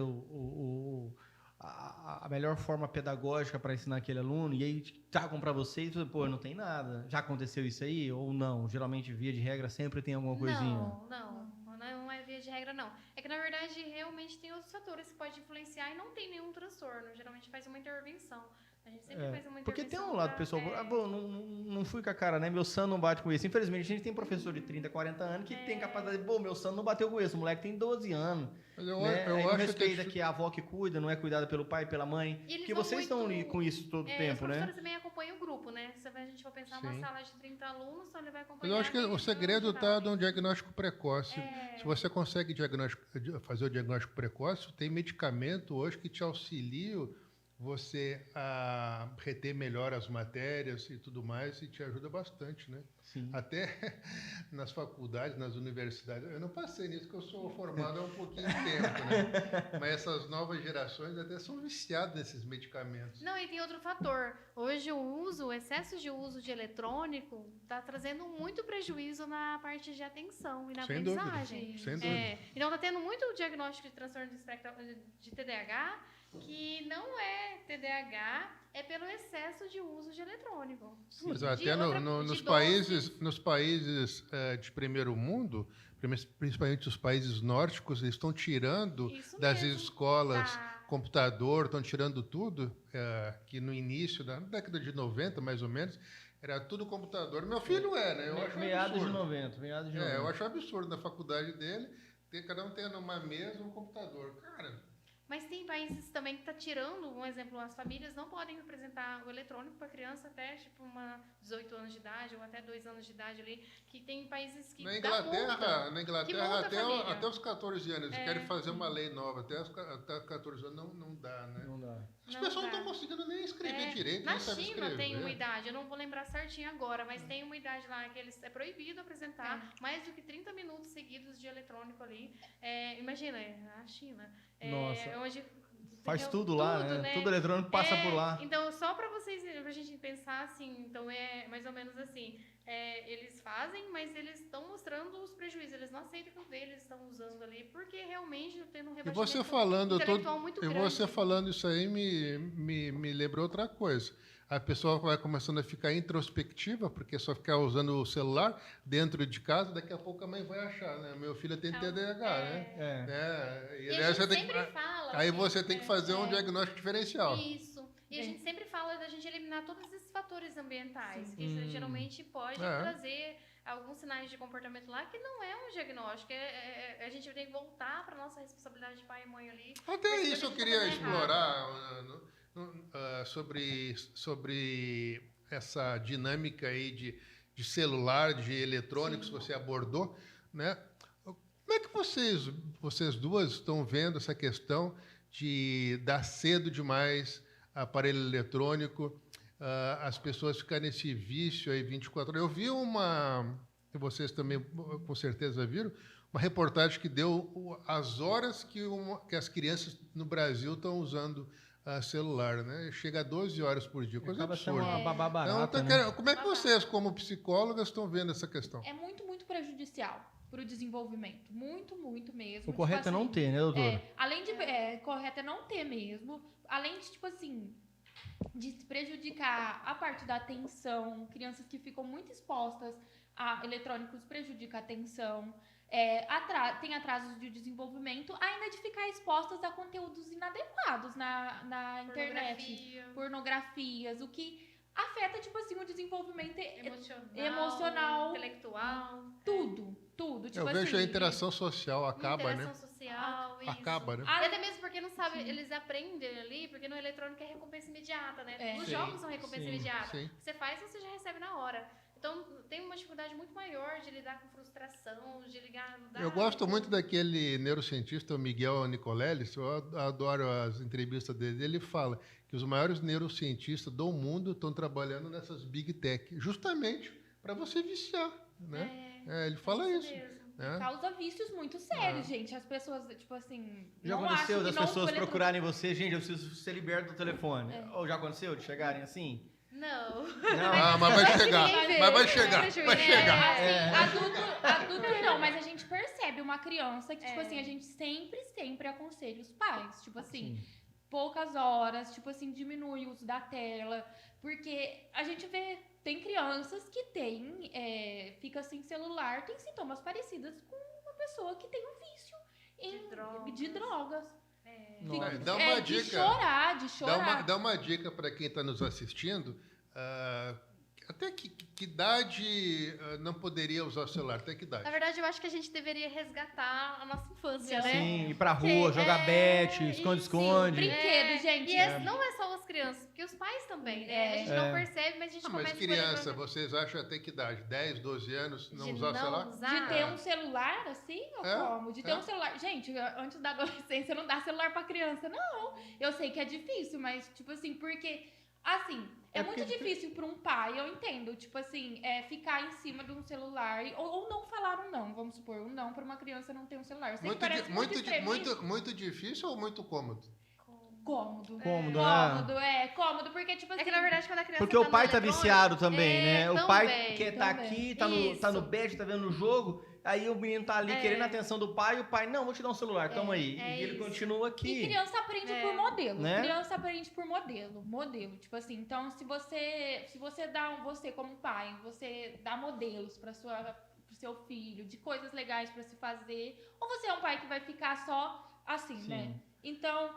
A: a melhor forma pedagógica para ensinar aquele aluno, e aí tragam para vocês, pô, não tem nada. Já aconteceu isso aí ou não? Geralmente, via de regra, sempre tem alguma coisinha.
C: Não é via de regra, não. É que, na verdade, realmente tem outros fatores que podem influenciar e não tem nenhum transtorno. Geralmente faz uma intervenção. A gente sempre faz uma intervenção.
A: Porque tem um lado pessoal, não fui com a cara, né? Meu santo não bate com isso. Infelizmente, a gente tem professor de 30, 40 anos que tem capacidade de, meu santo não bateu com isso. O moleque tem 12 anos. Mas eu acho respeita que a avó que cuida, não é cuidada pelo pai, pela mãe. Porque vocês estão com isso todo o tempo, né? Os
C: professores também acompanham o grupo, né? Se a gente for pensar uma sala de 30 alunos, então ele vai acompanhar.
B: Eu acho que o segredo está no diagnóstico precoce. Se você consegue fazer o diagnóstico precoce, tem medicamento hoje que te auxilia você a reter melhor as matérias e tudo mais, e te ajuda bastante, né?
A: Sim.
B: Até nas faculdades, nas universidades. Eu não passei nisso, porque eu sou formado há um pouquinho de tempo, né? Mas essas novas gerações até são viciadas nesses medicamentos.
C: Não, e tem outro fator. Hoje o excesso de uso de eletrônico está trazendo muito prejuízo na parte de atenção e na aprendizagem.
B: Sem dúvida.
C: Então está tendo muito diagnóstico de transtorno de TDAH, que não é TDAH, é pelo excesso de uso de eletrônico.
B: Mas até nos países de primeiro mundo, principalmente os países nórdicos, eles estão tirando das escolas computador, estão tirando tudo, que no início da década de 90, mais ou menos, era tudo computador. Meu filho né? Eu acho
A: meados
B: absurdo.
A: de 90, meados de 90.
B: Eu acho absurdo na faculdade dele, cada um tendo uma mesa, um computador. Cara...
C: Mas tem países também que está tirando, um exemplo, as famílias não podem apresentar o eletrônico para criança até tipo 18 anos de idade ou até 2 anos de idade ali, que tem países que
B: Na Inglaterra até os 14 anos, eles querem fazer uma lei nova, até 14 anos não dá, né?
A: Não dá.
B: As pessoas não estão conseguindo nem escrever direito,
C: na
B: nem sabem
C: China
B: escrever.
C: Tem uma idade, eu não vou lembrar certinho agora, mas tem uma idade lá que é proibido apresentar mais do que 30 minutos seguidos de eletrônico ali. Imagina, a China.
A: Nossa.
C: Onde
A: faz tudo lá, né? Tudo eletrônico passa por lá.
C: Então, só para a gente pensar assim, então é mais ou menos assim, eles fazem, mas eles estão mostrando os prejuízos, eles não aceitam que o deles estão usando ali, porque realmente tendo um rebaixamento intelectual muito grande.
B: E você falando isso aí me lembrou outra coisa. A pessoa vai começando a ficar introspectiva, porque só ficar usando o celular dentro de casa, daqui a pouco a mãe vai achar, né? Meu filho tem TDAH, né?
C: E a gente sempre fala...
B: Aí você tem que fazer um diagnóstico diferencial.
C: Isso. E a gente sempre fala da gente eliminar todos esses fatores ambientais, que isso geralmente pode trazer alguns sinais de comportamento lá que não é um diagnóstico. A gente tem que voltar para nossa responsabilidade de pai e mãe ali.
B: Até isso eu queria explorar sobre essa dinâmica aí de celular, de eletrônicos que você abordou, né? Como é que vocês duas estão vendo essa questão de dar cedo demais aparelho eletrônico, as pessoas ficarem nesse vício aí 24 horas? Eu vi e vocês também com certeza viram, uma reportagem que deu as horas que as crianças no Brasil estão usando celular, né? Chega a 12 horas por dia, coisa absurda.
A: Uma babá barata,
B: então, né? Como é que vocês, como psicólogas, estão vendo essa questão?
D: É muito, muito prejudicial para o desenvolvimento. Muito, muito mesmo.
A: O correto é não ter, né, doutora?
D: Além de... correto é não ter mesmo. Além de, tipo assim, de prejudicar a parte da atenção. Crianças que ficam muito expostas a eletrônicos prejudica a atenção. Tem atrasos de desenvolvimento, ainda de ficar expostas a conteúdos inadequados na internet. Pornografias, o que afeta, tipo assim, o desenvolvimento
C: emocional, intelectual.
D: tudo. Tipo
B: Eu
D: assim,
B: vejo a interação social acaba, né?
C: Interação social, isso.
B: Acaba, né?
C: E até mesmo porque não sabe, eles aprendem ali, porque no eletrônico é recompensa imediata, né? Os jogos são recompensa imediata.
B: Sim.
C: Você faz, você já recebe na hora. Então, tem uma dificuldade muito maior de lidar com frustração, de lidar...
B: Eu gosto muito daquele neurocientista, o Miguel Nicoleles, eu adoro as entrevistas dele. Ele fala que os maiores neurocientistas do mundo estão trabalhando nessas big tech, justamente para você viciar, né? Ele fala isso.
D: Causa vícios muito sérios, gente. As pessoas, tipo assim...
A: Já
D: não
A: aconteceu
D: acham
A: das
D: que não
A: pessoas
D: foi
A: procurarem você? Gente, eu preciso ser liberto do telefone. Ou já aconteceu de chegarem assim?
C: Não.
A: Não.
B: Mas vai chegar. Mas vai chegar. Vai chegar.
D: Adulto não, mas a gente percebe uma criança que, tipo assim, a gente sempre aconselha os pais. Tipo assim, poucas horas, tipo assim, diminui o uso da tela. Porque a gente vê, tem crianças que fica sem celular, tem sintomas parecidos com uma pessoa que tem um vício de drogas.
B: Dá uma dica.
D: De chorar.
B: Dá uma dica para quem está nos assistindo. Até que idade não poderia usar o celular? Até que idade?
C: Na verdade, eu acho que a gente deveria resgatar a nossa infância, né?
A: Sim, ir pra rua, jogar bet, esconde-esconde.
D: Brinquedo, gente.
C: E não é só as crianças, porque os pais também, né? A gente não percebe, mas a gente começa
B: mas criança, vocês acham até que idade? 10, 12 anos não usar o celular?
D: De ter um celular, assim, ou como? De ter um celular. Gente, antes da adolescência não dá celular pra criança, não. Eu sei que é difícil, mas, tipo assim, porque... Assim, é muito difícil para um pai, eu entendo, tipo assim, ficar em cima de um celular ou não falar um não, vamos supor, um não para uma criança não ter um celular.
B: Muito difícil ou muito cômodo?
D: Cômodo, cômodo, porque tipo assim...
C: É que na verdade quando a criança
A: porque o pai tá viciado também, né? O pai quer estar aqui, tá no bet, tá vendo o jogo, aí o menino tá ali querendo a atenção do pai, e o pai, não, vou te dar um celular, toma aí. E ele continua aqui.
D: E criança aprende por modelo,
A: né?
D: Criança aprende por modelo, tipo assim, então se você dá, você como pai, você dá modelos pro seu filho, de coisas legais pra se fazer, ou você é um pai que vai ficar só assim, né? Então...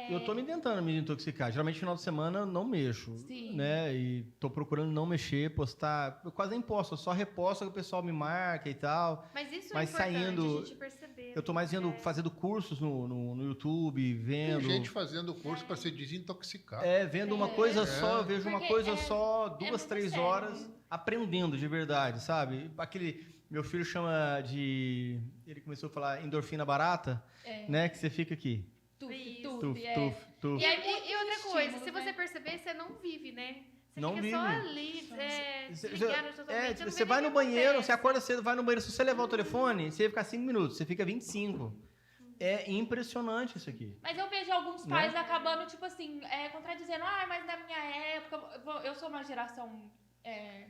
A: Eu tô tentando me desintoxicar. Geralmente, no final de semana, eu não mexo.
D: Sim.
A: Né? E tô procurando não mexer, postar. Eu quase nem posto, eu só reposto que o pessoal me marca e tal.
C: Mas isso é importante a gente perceber.
A: Eu tô mais fazendo cursos no YouTube, vendo...
B: Tem gente fazendo curso para se desintoxicar.
A: Vendo uma coisa só, eu vejo uma coisa só, 2, 3 horas, aprendendo de verdade, sabe? Meu filho chama de... Ele começou a falar endorfina barata, né? Que você fica aqui.
C: Tuf.
D: E
C: outra coisa,
D: estímulo,
C: se você perceber, você não vive, né? Você
A: não
C: fica
A: vive.
C: só ali, desligado totalmente.
A: Você vai no banheiro, você acorda cedo, vai no banheiro. Se você levar o telefone, você vai ficar 5 minutos, você fica 25. É impressionante isso aqui.
D: Mas eu vejo alguns pais acabando, tipo assim, contradizendo, mas na minha época, eu sou uma geração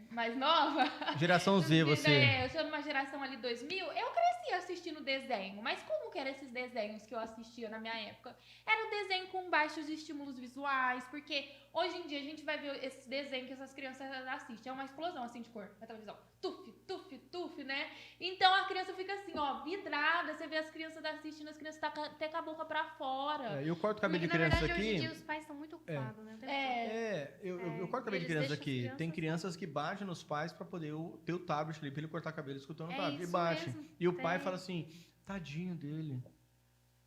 D: mais nova.
A: Geração Z, você.
D: Eu sou uma geração ali 2000, eu cresci assistindo desenho, mas como que eram esses desenhos que eu assistia na minha época? Era um desenho com baixos estímulos visuais, porque hoje em dia a gente vai ver esses desenhos que essas crianças assistem, é uma explosão assim de cor na televisão, tuf, né? Então a criança fica assim, vidrada, você vê as crianças assistindo, as crianças tá até com a boca pra fora.
A: Eu corto o cabelo de
C: na
A: criança
C: verdade,
A: aqui.
C: Hoje em dia os pais estão muito ocupados, né?
A: Eu corto o cabelo de criança aqui. Tem crianças que batem nos pais pra poder ter o tablet ali, pra ele cortar cabelo escutando o tablet. E bate. E o pai fala assim, tadinho dele.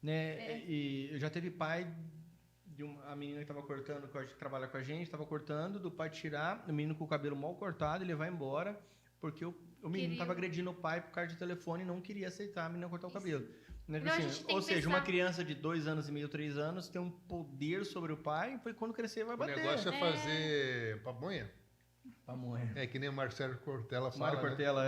A: Né? E eu já teve pai a menina que tava cortando, que trabalha com a gente, tava cortando, do pai tirar, o menino com o cabelo mal cortado, ele vai embora, porque o menino tava agredindo o pai por causa de telefone e não queria aceitar a menina cortar o cabelo. Né?
C: Não,
A: assim, ou seja, uma criança de 2 anos e meio, 3 anos tem um poder sobre o pai, e quando crescer vai bater.
B: O negócio é fazer pamonha.
A: Pamonha.
B: É que nem o Marcelo Cortella fala.
A: Mário Cortella,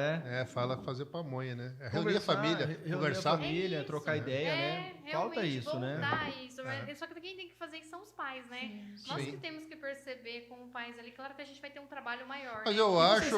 B: fala fazer pamonha, né? Reunir a família, conversar.
A: A família, trocar ideia, né? Falta isso, né?
C: Isso. Só que quem tem que fazer isso são os pais, né?
B: Sim.
C: Nós que temos que perceber como pais ali. Claro que a gente vai ter um trabalho maior.
B: Mas
C: né?
B: eu acho...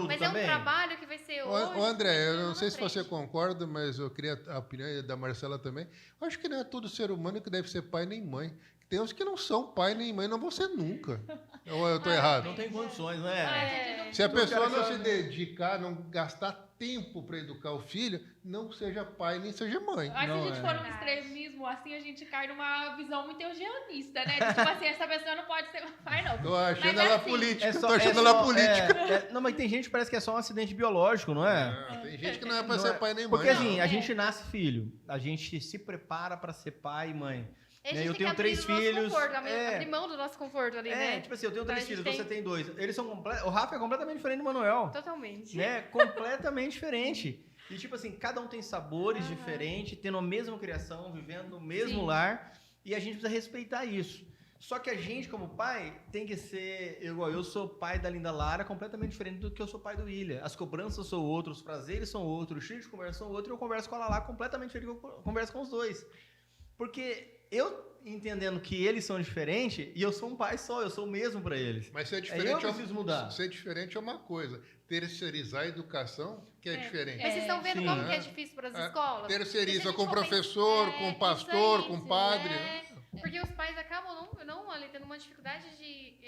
C: Mas é um trabalho que vai ser hoje.
B: André, eu não sei se você concorda, mas eu queria a opinião da Marcela também. Eu acho que não é todo ser humano que deve ser pai nem mãe. Tem uns que não são pai nem mãe, não vão ser nunca. Ou eu tô errado?
A: Não tem condições, não é?
B: Se a
A: Então,
B: pessoa
A: cara,
B: não se dedicar, não gastar tempo para educar o filho, não seja pai nem seja mãe.
D: Mas se a
A: Não,
D: gente
A: é.
D: for num extremismo, assim, a gente cai numa visão muito eugenista, né? De, tipo assim, essa pessoa não pode ser pai, não.
B: Tô achando
D: Mas
B: ela
D: assim,
B: política, tô achando ela política.
A: Não, mas tem gente que parece que é só um acidente biológico, não é?
B: Tem gente que não é para
A: Não
B: ser
A: é.
B: pai nem mãe.
A: Porque assim,
B: não.
A: a gente nasce filho, a gente se prepara pra ser pai e mãe.
C: A
A: Né,
C: gente
A: eu
C: tem
A: tenho
C: que
A: 3
C: abrir o nosso
A: filhos.
C: conforto, abrir mão do nosso conforto ali, né?
A: Tipo assim, eu tenho
C: Então,
A: 3
C: a gente
A: filhos, você
C: tem-
A: tem 2. Eles são o Rafa é completamente diferente do Manuel.
C: Totalmente.
A: Né? Completamente diferente. E tipo assim, cada um tem sabores diferentes, tendo a mesma criação, vivendo no mesmo
D: Sim.
A: lar, e a gente precisa respeitar isso. Só que a gente, como pai, tem que ser igual. Eu sou pai da Linda Lara, completamente diferente do que eu sou pai do William. As cobranças são outras, os prazeres são outros, os tipos de conversa são outros, e eu converso com a Lala completamente diferente do que eu converso com os dois. Porque eu entendendo que eles são diferentes, e eu sou um pai só, eu sou o mesmo para eles.
B: Mas ser
A: Eu
B: diferente,
A: preciso mudar.
B: ser diferente é uma coisa. Terceirizar a educação, que é diferente.
C: Mas vocês estão vendo
A: Sim.
C: como que é difícil para as escolas?
B: Terceiriza
C: E se a gente
B: com
C: for
B: professor,
C: pensar-
B: com
C: isso
B: pastor,
C: aí,
B: com
C: isso,
B: padre.
C: Porque os pais acabam não ali, tendo uma dificuldade de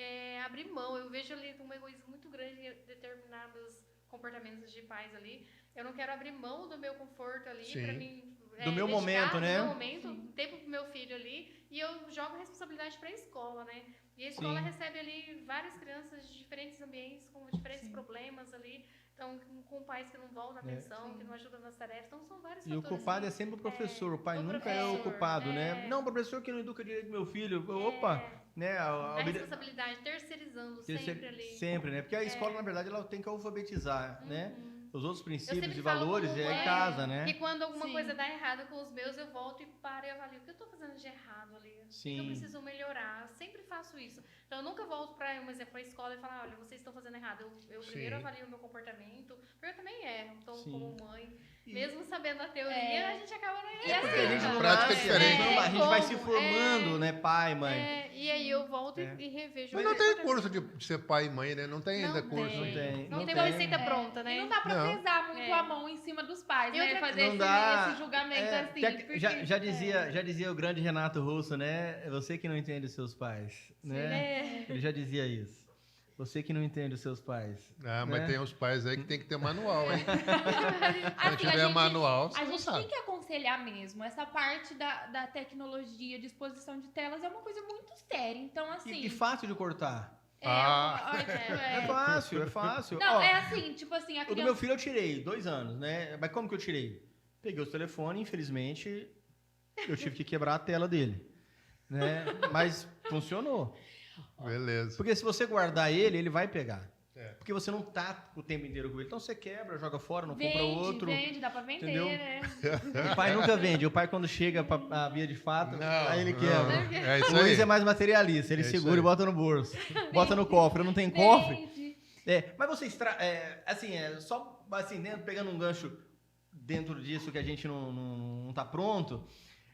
C: abrir mão. Eu vejo ali um egoísmo muito grande em determinados comportamentos de pais ali. Eu não quero abrir mão do meu conforto ali
B: Sim.
C: para mim.
A: Do meu momento, né?
C: Do meu momento, tempo pro meu filho ali. E eu jogo a responsabilidade para a escola, né? E a escola
A: Sim.
C: recebe ali várias crianças de diferentes ambientes, com diferentes problemas ali. Então, com pais que não voltam a atenção, que não ajudam nas tarefas. Então, são vários
A: E o
C: fatores.
A: culpado é sempre o professor, o pai
C: o
A: nunca é o
C: professor,
A: culpado, né? Não, o professor que não educa direito meu filho. Opa, né?
C: A responsabilidade, terceirizando sempre ali.
A: Sempre, né? Porque a escola, na verdade, ela tem que alfabetizar, né? Os outros
C: Eu
A: princípios
C: sempre
A: e
C: falo
A: valores
C: como
A: é em
C: mãe
A: casa, né?
C: que quando alguma
D: Sim.
C: coisa dá errado com os meus, eu volto e paro e avalio o que eu tô fazendo de errado ali. O que
A: Sim.
C: eu preciso melhorar. Eu sempre faço isso. Então, eu nunca volto para, um exemplo, a escola e falar, olha, vocês estão fazendo errado. Eu primeiro
B: Sim.
C: avalio o meu comportamento, porque eu também erro. Então,
A: Sim.
C: como mãe, mesmo sabendo a teoria, a gente acaba não
D: E
C: errando.
D: assim,
A: Porque a gente
B: A
A: não
B: prática é
A: nasce,
B: diferente.
A: né? A gente vai se
C: Como?
A: formando, né? Pai, mãe.
C: E aí eu volto
A: É.
C: e revejo.
B: Mas
C: o
B: não tem
C: comportamento.
B: curso de ser pai e mãe, né? Não tem ainda
C: Não
B: curso.
C: tem. Não tem
A: tem.
C: uma receita pronta, né?
D: E não dá pra
B: Não.
D: pesar muito
C: É.
D: a mão em cima dos pais,
C: E
D: né?
C: outra-
D: Fazer
A: Não
D: esse,
A: dá.
D: esse julgamento assim. porque-
A: Já dizia o grande Renato Russo, né? É você que não entende os seus pais, né? Ele já dizia isso. Você que não entende os seus pais.
B: Ah, mas
A: né?
B: tem uns pais aí que tem que ter manual, hein? Se não
D: Assim,
B: tiver manual,
D: a
B: você não
D: gente
B: sabe.
D: tem que aconselhar mesmo. Essa parte da tecnologia, de exposição de telas, é uma coisa muito séria. Então, assim.
A: E fácil de cortar. É fácil, é fácil.
D: Não,
A: Ó,
D: é assim, tipo assim, a
A: o do
D: criança.
A: meu filho eu tirei 2 anos, né? Mas como que eu tirei? Peguei os telefones, infelizmente, eu tive que quebrar a tela dele. Né? Mas funcionou.
B: Beleza.
A: Porque se você guardar ele, ele vai pegar.
B: É.
A: Porque você não tá o tempo inteiro com ele. Então você quebra, joga fora, não
D: Vende,
A: compra outro.
D: vende, dá pra vender,
A: entendeu?
D: né?
A: O pai nunca vende. O pai, quando chega pra a via de fato, aí ele quebra.
B: Não, é isso
A: O Luiz
B: aí.
A: é mais materialista. Ele
B: É isso
A: segura
B: aí.
A: e bota no bolso. Bota no cofre. Não tem cofre.
D: Vende.
A: Mas vocês... só assim, pegando um gancho dentro disso que a gente não tá pronto.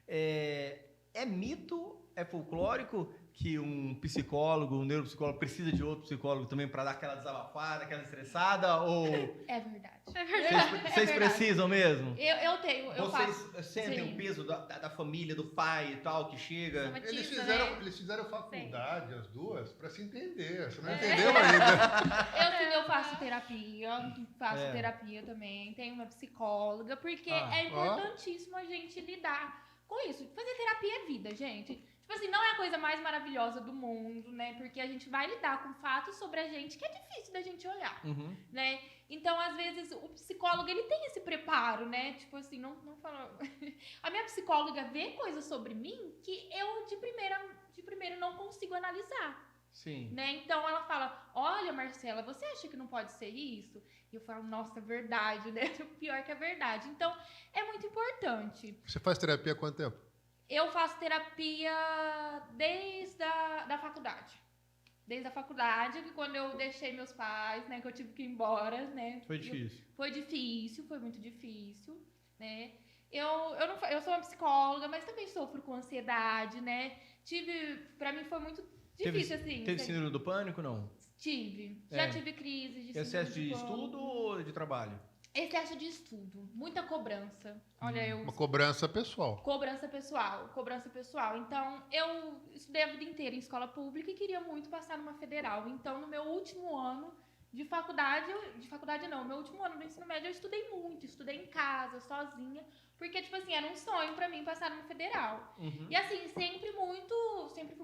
A: É mito, é folclórico que um psicólogo, um neuropsicólogo precisa de outro psicólogo também para dar aquela desabafada, aquela estressada? Ou
D: É verdade.
A: vocês precisam mesmo?
D: Eu tenho, eu
A: Vocês
D: faço.
A: sentem
D: Sim.
A: o peso da família, do pai e tal, que chega?
B: Eles
C: Tiza,
B: fizeram,
C: né?
B: eles fizeram faculdade, as duas, para se entender. Você não
C: É.
B: entendeu ainda.
D: Eu faço terapia,
A: É.
D: terapia também, tenho uma psicóloga, porque
A: Ah.
D: é importantíssimo a gente lidar com isso. Fazer terapia é vida, gente. Tipo assim, não é a coisa mais maravilhosa do mundo, né? Porque a gente vai lidar com fatos sobre a gente que é difícil da gente olhar,
A: Uhum.
D: né? Então, às vezes, o psicólogo, ele tem esse preparo, né? Tipo assim, não fala... A minha psicóloga vê coisas sobre mim que eu, de primeiro, não consigo analisar.
A: Sim.
D: Né? Então ela fala, olha, Marcela, você acha que não pode ser isso? E eu falo, nossa, é verdade, né? O pior que é verdade. Então, é muito importante.
B: Você faz terapia há quanto tempo?
D: Eu faço terapia desde da faculdade. Desde a faculdade, que quando eu deixei meus pais, né? Que eu tive que ir embora, né?
A: Foi difícil.
D: Foi difícil, foi muito difícil, né? Eu sou uma psicóloga, mas também sofro com ansiedade, né? Pra mim foi muito difícil, assim.
A: Teve síndrome do pânico, não?
D: Tive.
A: É.
D: Já tive crise de
A: Excesso de
D: síndrome do pânico.
A: estudo ou de trabalho?
D: Excesso de estudo, muita cobrança. Olha, eu
B: Uma cobrança pessoal.
D: Cobrança pessoal. Então, eu estudei a vida inteira em escola pública e queria muito passar numa federal. Então, no meu último ano de faculdade, meu último ano do ensino médio, eu estudei muito, estudei em casa, sozinha, porque, tipo assim, era um sonho pra mim passar numa federal. E assim, sempre fui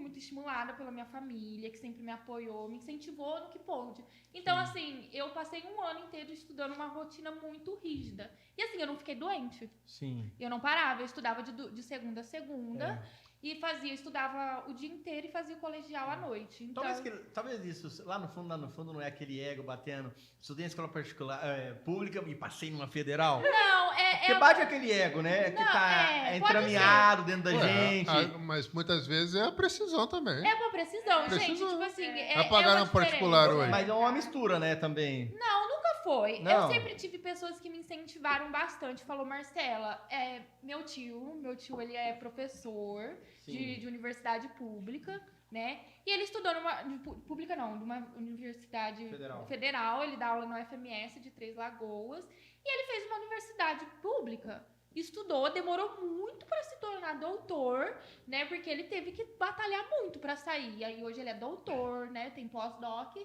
D: muito estimulada pela minha família, que sempre me apoiou, me incentivou no que pôde. Então, assim, eu passei um ano inteiro estudando uma rotina muito rígida. E assim, eu não fiquei doente.
A: Sim.
D: Eu não parava, eu estudava de segunda a segunda e estudava o dia inteiro e fazia o colegial à noite. Então,
A: Talvez isso, lá no fundo, não é aquele ego batendo. Estudei em escola particular, pública e passei numa federal.
D: não,
A: Porque bate aquele ego, né? Que tá entrameado dentro da gente.
B: Mas muitas vezes é a precisão também.
D: é uma precisão, gente. Tipo assim,
B: Vai pagar
D: uma
B: no particular
D: diferença.
B: hoje.
A: Mas é uma mistura, né, também.
D: Não, nunca foi.
A: Não.
D: Eu sempre tive pessoas que me incentivaram bastante. Falou, Marcela, meu tio, ele é professor de universidade pública, né? E ele estudou numa universidade federal. Ele dá aula no FMS de Três Lagoas. E ele fez uma universidade pública. Estudou, demorou muito para se tornar doutor, né? Porque ele teve que batalhar muito para sair. E aí hoje ele é doutor, né? Tem pós-doc.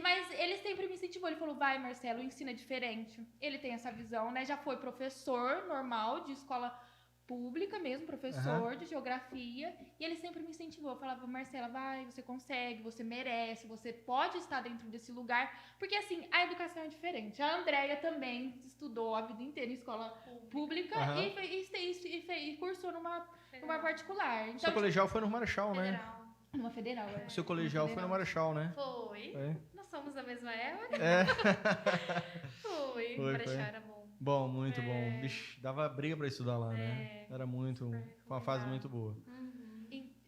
D: Mas ele sempre me incentivou. Ele falou, vai, Marcelo, o ensino é diferente. Ele tem essa visão, né? Já foi professor normal de escola pública mesmo, professor de geografia. E ele sempre me incentivou. Falava, Marcela, vai, você consegue, você merece, você pode estar dentro desse lugar. Porque, assim, a educação é diferente. A Andréia também estudou a vida inteira em escola pública e cursou numa particular. Então,
A: Seu colegial foi no Marechal, né?
C: Federal.
D: Numa federal.
A: O seu colegial foi no Marechal, né?
C: Foi.
A: É.
C: Nós somos da mesma época.
A: É.
C: Foi. Marechal era bom.
A: Bom, muito bom. Vixe, dava briga pra estudar lá, né? Era muito. Foi uma fase muito boa.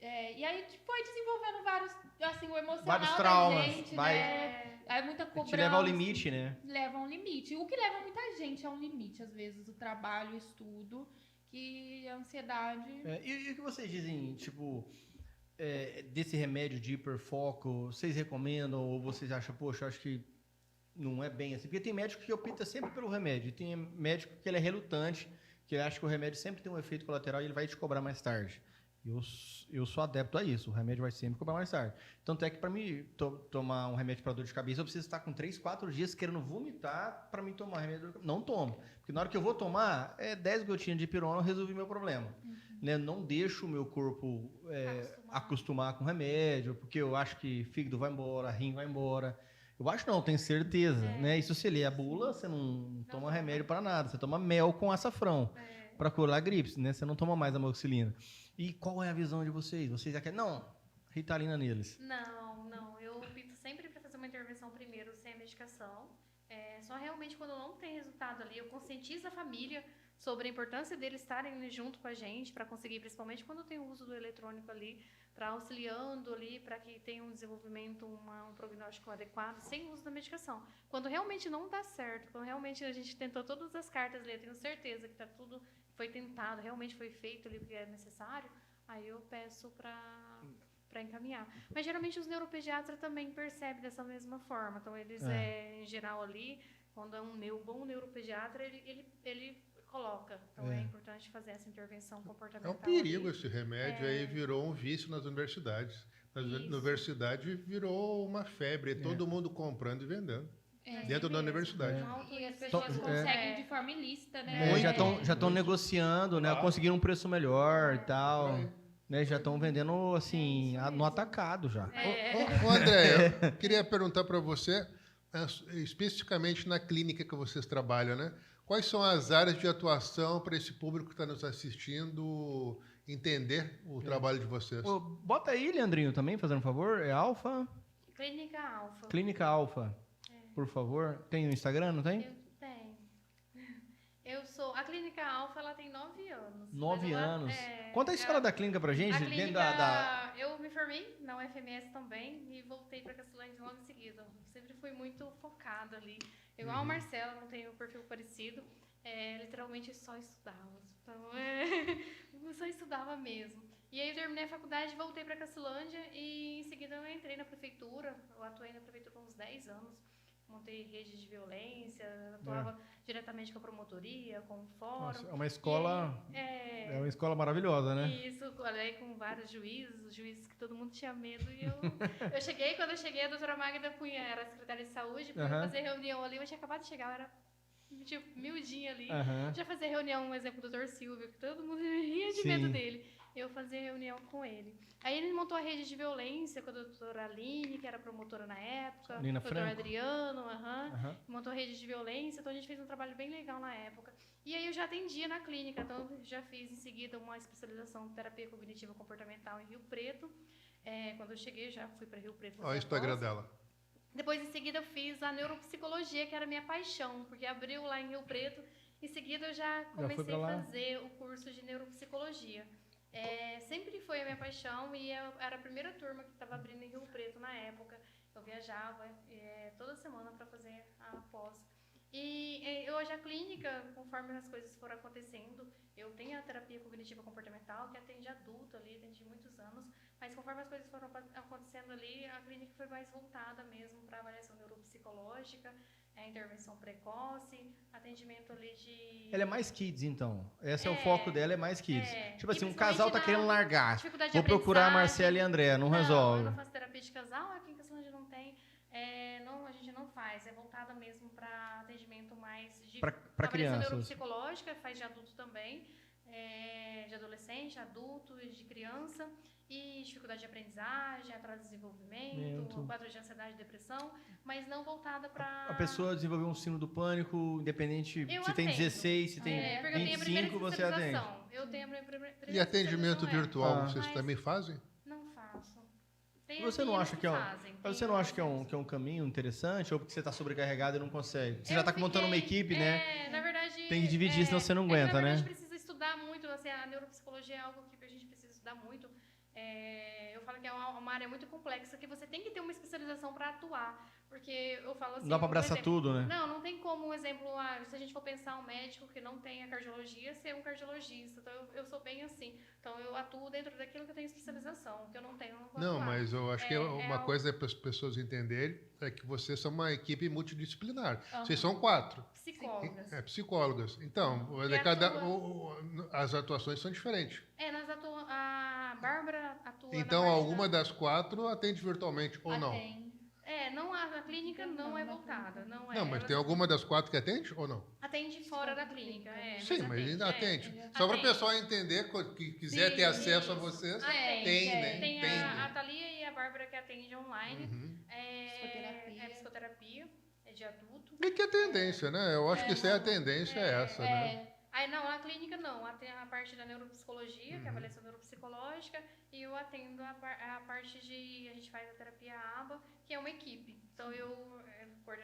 D: E aí foi desenvolvendo vários, assim, o emocional
A: Vários traumas.
D: da gente, né? É muita cobrança.
A: Te leva ao limite, né?
D: Leva a um limite. O que leva muita gente a um limite, às vezes, o trabalho, o estudo, que a ansiedade...
A: E o que vocês dizem, tipo, desse remédio de hiperfoco, vocês recomendam ou vocês acham, poxa, eu acho que não é bem assim? Porque tem médico que opta sempre pelo remédio, e tem médico que ele é relutante, que ele acha que o remédio sempre tem um efeito colateral e ele vai te cobrar mais tarde. Eu sou adepto a isso, o remédio vai sempre cobrar mais tarde. Tanto é que para mim tomar um remédio para dor de cabeça, eu preciso estar com 3, 4 dias querendo vomitar para mim tomar remédio. Não tomo, porque na hora que eu vou tomar, 10 gotinhas de pirona, eu resolvi meu problema. Né? Não deixo o meu corpo acostumar com remédio, porque eu acho que fígado vai embora, rim vai embora. Eu acho não, tenho certeza. Né? E se você lê a bula, você não toma remédio para nada, você toma mel com açafrão para curar a gripe, né? Você não toma mais amoxicilina. E qual é a visão de vocês? Vocês já querem... Não, Ritalina neles.
C: Não. Eu opto sempre para fazer uma intervenção primeiro sem a medicação. Só realmente quando não tem resultado ali, eu conscientizo a família sobre a importância deles estarem junto com a gente para conseguir, principalmente quando tem o uso do eletrônico ali, para auxiliando ali, para que tenha um desenvolvimento, um prognóstico adequado, sem o uso da medicação. Quando realmente não dá certo, quando realmente a gente tentou todas as cartas ali, eu tenho certeza que tudo foi tentado, realmente foi feito ali o que é necessário, aí eu peço para encaminhar. Mas geralmente os neuropediatras também percebem dessa mesma forma. Então eles, em geral ali, quando é um bom neuropediatra, ele coloca. Então é importante fazer essa intervenção comportamental.
B: É um perigo esse remédio, aí virou um vício nas universidades. Na universidade virou uma febre, todo mundo comprando e vendendo. Dentro da universidade.
D: E as pessoas conseguem de forma ilícita, né?
A: Já estão negociando, né? Conseguiram um preço melhor e tal. Né? Já estão vendendo, assim, no atacado já.
B: Ô, André, eu queria perguntar para você, especificamente na clínica que vocês trabalham, né? Quais são as áreas de atuação para esse público que está nos assistindo entender o trabalho de vocês?
A: Bota aí, Leandrinho, também, fazendo um favor. É Alfa?
C: Clínica Alfa.
A: Clínica Alfa. Por favor. Tem no Instagram, não tem?
C: Eu tenho. A Clínica Alfa, ela tem 9 anos.
A: 9 anos. Conta a história da clínica pra gente.
C: A clínica, eu me formei na UFMS também e voltei para Castolândia logo em seguida. Sempre fui muito focada ali. Igual o Marcelo, não tenho um perfil parecido. Literalmente só estudava. Então, eu só estudava mesmo. E aí eu terminei a faculdade, voltei para Castolândia e em seguida eu entrei na prefeitura. Eu atuei na prefeitura por uns 10 anos. Montei redes de violência, atuava diretamente com a promotoria, com o fórum.
A: Nossa, é uma escola... É uma escola maravilhosa, né?
C: Isso, falei com vários juízes que todo mundo tinha medo. E quando eu cheguei, a doutora Magda Cunha era secretária de saúde, para fazer reunião ali. Eu tinha acabado de chegar, eu era tipo miudinha ali. Já fazer reunião, um exemplo do Dr. Silvio, que todo mundo ria de medo dele. Eu fazia reunião com ele. Aí ele montou a rede de violência com a doutora Aline, que era promotora na época.
A: Lina
C: o doutor
A: Franco.
C: Adriano, montou a rede de violência. Então a gente fez um trabalho bem legal na época. E aí eu já atendia na clínica, então já fiz em seguida uma especialização em terapia cognitiva comportamental em Rio Preto. Quando eu cheguei, já fui para Rio Preto.
B: Olha o Instagram dela.
C: Depois, em seguida, eu fiz a neuropsicologia, que era a minha paixão, porque abriu lá em Rio Preto. Em seguida, eu já comecei a fazer o curso de neuropsicologia. Sempre foi a minha paixão e eu era a primeira turma que estava abrindo em Rio Preto na época. Eu viajava toda semana para fazer a pós. E hoje a clínica, conforme as coisas foram acontecendo, eu tenho a terapia cognitiva comportamental, que atende adulto ali, atendi muitos anos, mas conforme as coisas foram acontecendo ali, a clínica foi mais voltada mesmo para avaliação neuropsicológica, intervenção precoce, atendimento ali de...
A: Ela é mais kids, então. Esse é o foco dela, é mais kids. Tipo assim, um
C: principalmente
A: casal tá querendo largar.
C: dificuldade de
A: Vou procurar a
C: aprendizagem.
A: Marcela e a André, não
C: Eu
A: resolve.
C: não faço terapia de casal, aqui em Caçolândia não tem. A gente não faz, é voltada mesmo para atendimento mais de
A: Pra
C: avaliação
A: crianças.
C: neuropsicológica, faz de adulto também, de adolescente, adulto e de criança, e dificuldade de aprendizagem, atraso de desenvolvimento, quadro de ansiedade e depressão, mas não voltada para...
A: A pessoa desenvolveu um síndrome do pânico, independente se tem
C: atendo.
A: 16, se tem
C: porque eu tenho a primeira
A: 25, você atende.
C: especialização. Eu tenho a primeira
B: E atendimento virtual, vocês
C: Mas
B: também fazem?
C: não faço. Tem
A: Você não
C: amigas
A: acha que é
C: fazem,
A: Mas você não acha que é um caminho interessante? Ou porque você está sobrecarregado e não consegue? Você já está
C: Eu
A: montando uma
C: fiquei-
A: equipe, né?
C: Na verdade...
A: Tem que dividir, senão você não aguenta,
C: na verdade,
A: né?
C: precisa estudar muito. Assim, a neuropsicologia é algo que a gente precisa estudar muito. Eu falo que é uma área muito complexa, que você tem que ter uma especialização para atuar. Porque eu falo assim...
A: Não dá para
C: por
A: abraçar
C: exemplo,
A: tudo, né?
C: Não tem como, um exemplo, se a gente for pensar um médico que não tem a cardiologia, ser um cardiologista. Então, eu sou bem assim. Então, eu atuo dentro daquilo que eu tenho especialização, que eu não tenho, eu não vou
B: Não,
C: atuar.
B: mas eu acho que uma coisa para as pessoas entenderem é que vocês são uma equipe multidisciplinar. Vocês são 4.
C: Psicólogas.
B: Psicólogas. Então, as atuações são diferentes.
C: A Bárbara atua
B: Então,
C: na parte
B: alguma das 4 atende virtualmente ou não?
C: a clínica não é voltada. Não,
B: Mas
C: ela
B: tem alguma das 4 que atende ou não?
C: atende fora da clínica.
B: Sim, mas ainda atende. Só para o pessoal entender, que quiser ter acesso a vocês, tem, né?
C: Tem a Thalia e a Bárbara que atende online. Psicoterapia, é de adulto.
B: E que é tendência, né? Eu acho que isso é a tendência, essa, né?
C: Aí não, a clínica não, tem a parte da neuropsicologia, que é a avaliação neuropsicológica, e eu atendo a parte a gente faz a terapia ABA, que é uma equipe. Então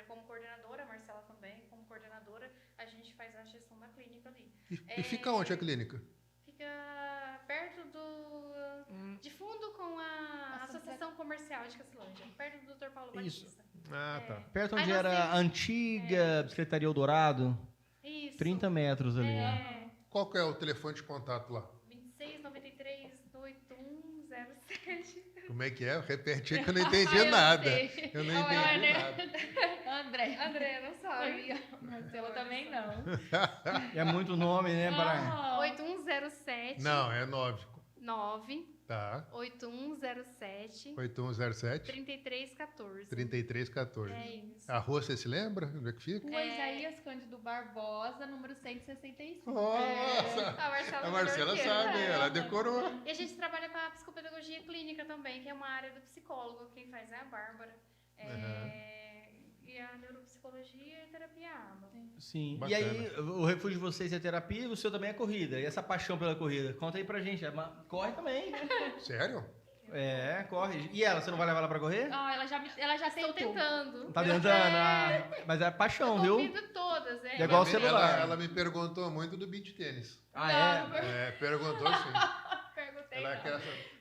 C: como coordenadora, a Marcela também, como coordenadora, a gente faz a gestão da clínica ali.
B: E fica onde a clínica?
C: Fica perto de fundo com a Associação Comercial de Caçolândia, perto do Dr. Paulo Batista.
B: Ah, tá.
A: Perto onde
C: Aí
A: era a antiga Secretaria Eldorado,
C: Isso.
A: 30 metros ali.
B: Qual que é o telefone de contato lá?
C: 2693-8107.
B: Como é que é? Repete aí que eu não entendi nada. Eu não entendi nada.
C: André, não sabe.
D: Marcela também não.
A: É muito nome, né? Para...
C: 8107.
B: Não, é 9.
C: 9.
B: Tá.
C: 8107.
B: 8107.
C: 3314.
B: 3314.
C: É isso.
B: A rua, você se lembra? Onde é que fica?
D: Rua Isaías Cândido Barbosa, número 165.
B: Nossa! A Marcela sabe, ela decorou.
C: E a gente trabalha com a psicopedagogia clínica também, que é uma área do psicólogo. Quem faz é a Bárbara. E a neuropsicologia e a terapia ABA.
A: Sim.
B: Bacana.
A: E aí, o refúgio de vocês é terapia e o seu também é corrida. E essa paixão pela corrida? Conta aí pra gente. Corre também.
B: Sério?
A: Corre. E ela, você não vai levar ela pra correr?
D: Não, ela já
C: Estou
D: tentou.
C: tentando.
A: Tá tentando. Mas é paixão, viu?
C: Convido todas,
A: É igual o celular.
B: Ela me perguntou muito do beach tênis. Perguntou sim.
C: Perguntei.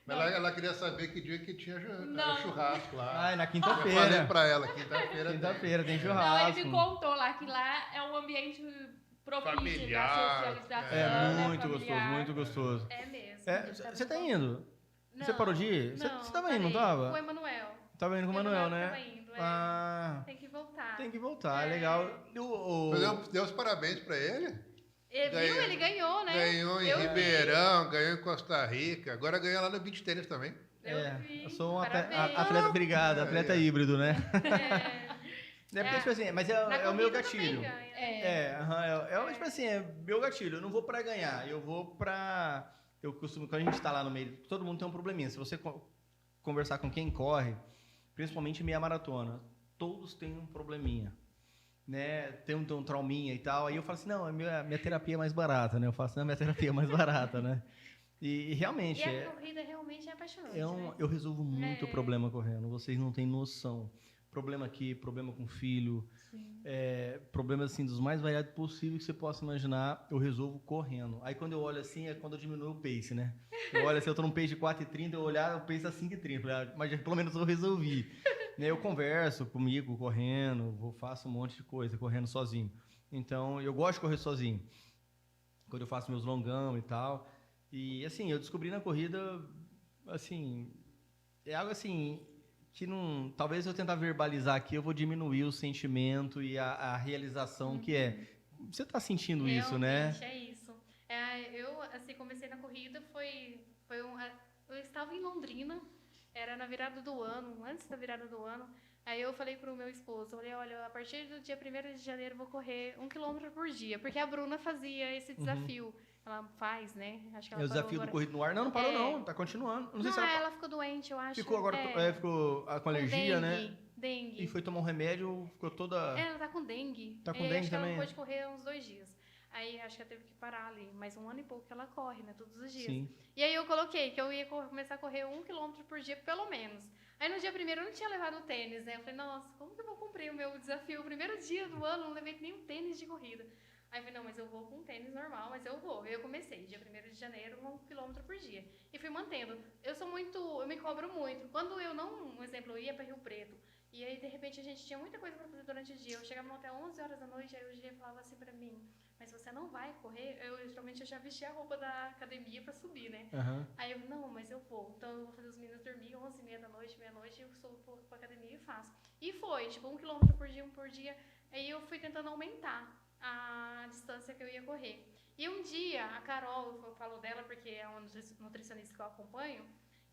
B: Ela queria saber que dia que tinha churrasco lá.
A: Na
B: Eu falei
A: quinta-feira.
B: pra ela, quinta-feira.
A: Quinta-feira tem
D: Não,
A: churrasco.
D: ele me contou lá que lá é um ambiente propício
B: Familiar.
D: da socialização.
A: É
D: né,
A: muito gostoso,
D: familiar.
A: muito gostoso.
C: É mesmo.
A: Você tá indo?
C: Não,
A: Você parou de ir? Você tava indo, não
C: parei.
A: tava?
C: Com o Emanuel.
A: Tava indo com o Manuel,
C: Tava
A: né?
C: indo, Tem que voltar.
A: Tem que voltar, legal.
B: Deu os parabéns para ele.
C: Viu? Ele ganhou, né?
B: Ganhou em Ribeirão, ganhou em Costa Rica, agora ganhou lá no beach tênis também.
A: Eu sou um atleta, obrigado, atleta híbrido, né? Porque, tipo assim, mas é o meu gatilho. Tipo assim, é meu gatilho. Eu não vou pra ganhar, eu vou pra... Eu costumo, quando a gente tá lá no meio, todo mundo tem um probleminha. Se você conversar com quem corre, principalmente meia maratona, todos têm um probleminha, né? Tem um trauminha e tal. Aí eu falo assim, não, minha terapia é mais barata, né? Eu falo assim, não, minha terapia é mais barata, né? E realmente...
C: E a corrida realmente é apaixonante, né?
A: Eu resolvo muito problema correndo, vocês não têm noção. Problema aqui, problema com filho, problemas assim dos mais variados possíveis que você possa imaginar, eu resolvo correndo. Aí quando eu olho assim, é quando eu diminuo o pace, né? Eu olho assim, eu tô num pace de 4,30, eu olhar, o pace é 5,30, mas pelo menos eu resolvi. Eu converso comigo correndo, faço um monte de coisa, correndo sozinho. Então, eu gosto de correr sozinho. Quando eu faço meus longão e tal. E assim, eu descobri na corrida, assim, é algo assim... que não, talvez eu tentar verbalizar aqui, eu vou diminuir o sentimento e a realização que é. Você está sentindo isso, né?
C: É isso. Eu, assim, comecei na corrida, eu estava em Londrina, era na virada do ano, antes da virada do ano, aí eu falei pro meu esposo, olha, a partir do dia 1º de janeiro eu vou correr 1 km por dia, porque a Bruna fazia esse desafio. Ela faz, né? Acho que ela
A: o desafio do Corrida no Ar. Não parou não, tá continuando. Não sei se
C: ela ficou doente, eu acho.
A: Ficou agora, ficou com alergia, né?
C: Dengue.
A: E foi tomar um remédio, ficou toda...
C: Ela tá com dengue.
A: Tá com dengue também?
C: Ela pôde correr uns 2 dias. Aí acho que ela teve que parar ali, mais 1 ano e pouco que ela corre, né? Todos os dias.
A: Sim.
C: E aí eu coloquei que eu ia começar a correr 1 km por dia, pelo menos. Aí no dia 1º eu não tinha levado o tênis, né? Eu falei, nossa, como que eu vou cumprir o meu desafio? O primeiro dia do ano eu não levei nenhum tênis de corrida. Aí eu falei, não, mas eu vou com um tênis normal, mas eu vou. Eu comecei, dia 1º de janeiro, 1 km por dia. E fui mantendo. Eu me cobro muito. Quando eu não, um exemplo, eu ia para Rio Preto, e aí de repente a gente tinha muita coisa para fazer durante o dia. Eu chegava até 11 horas da noite, aí o G falava assim para mim, mas você não vai correr? Geralmente eu já vestia a roupa da academia para subir, né? Aí eu, não, mas eu vou. Então eu vou fazer os meninos dormir 11h30 da noite, meia-noite, eu subo para academia e faço. E foi, tipo, 1 km por dia. Aí eu fui tentando aumentar a distância que eu ia correr. E um dia, a Carol, eu falo dela porque é uma nutricionista que eu acompanho,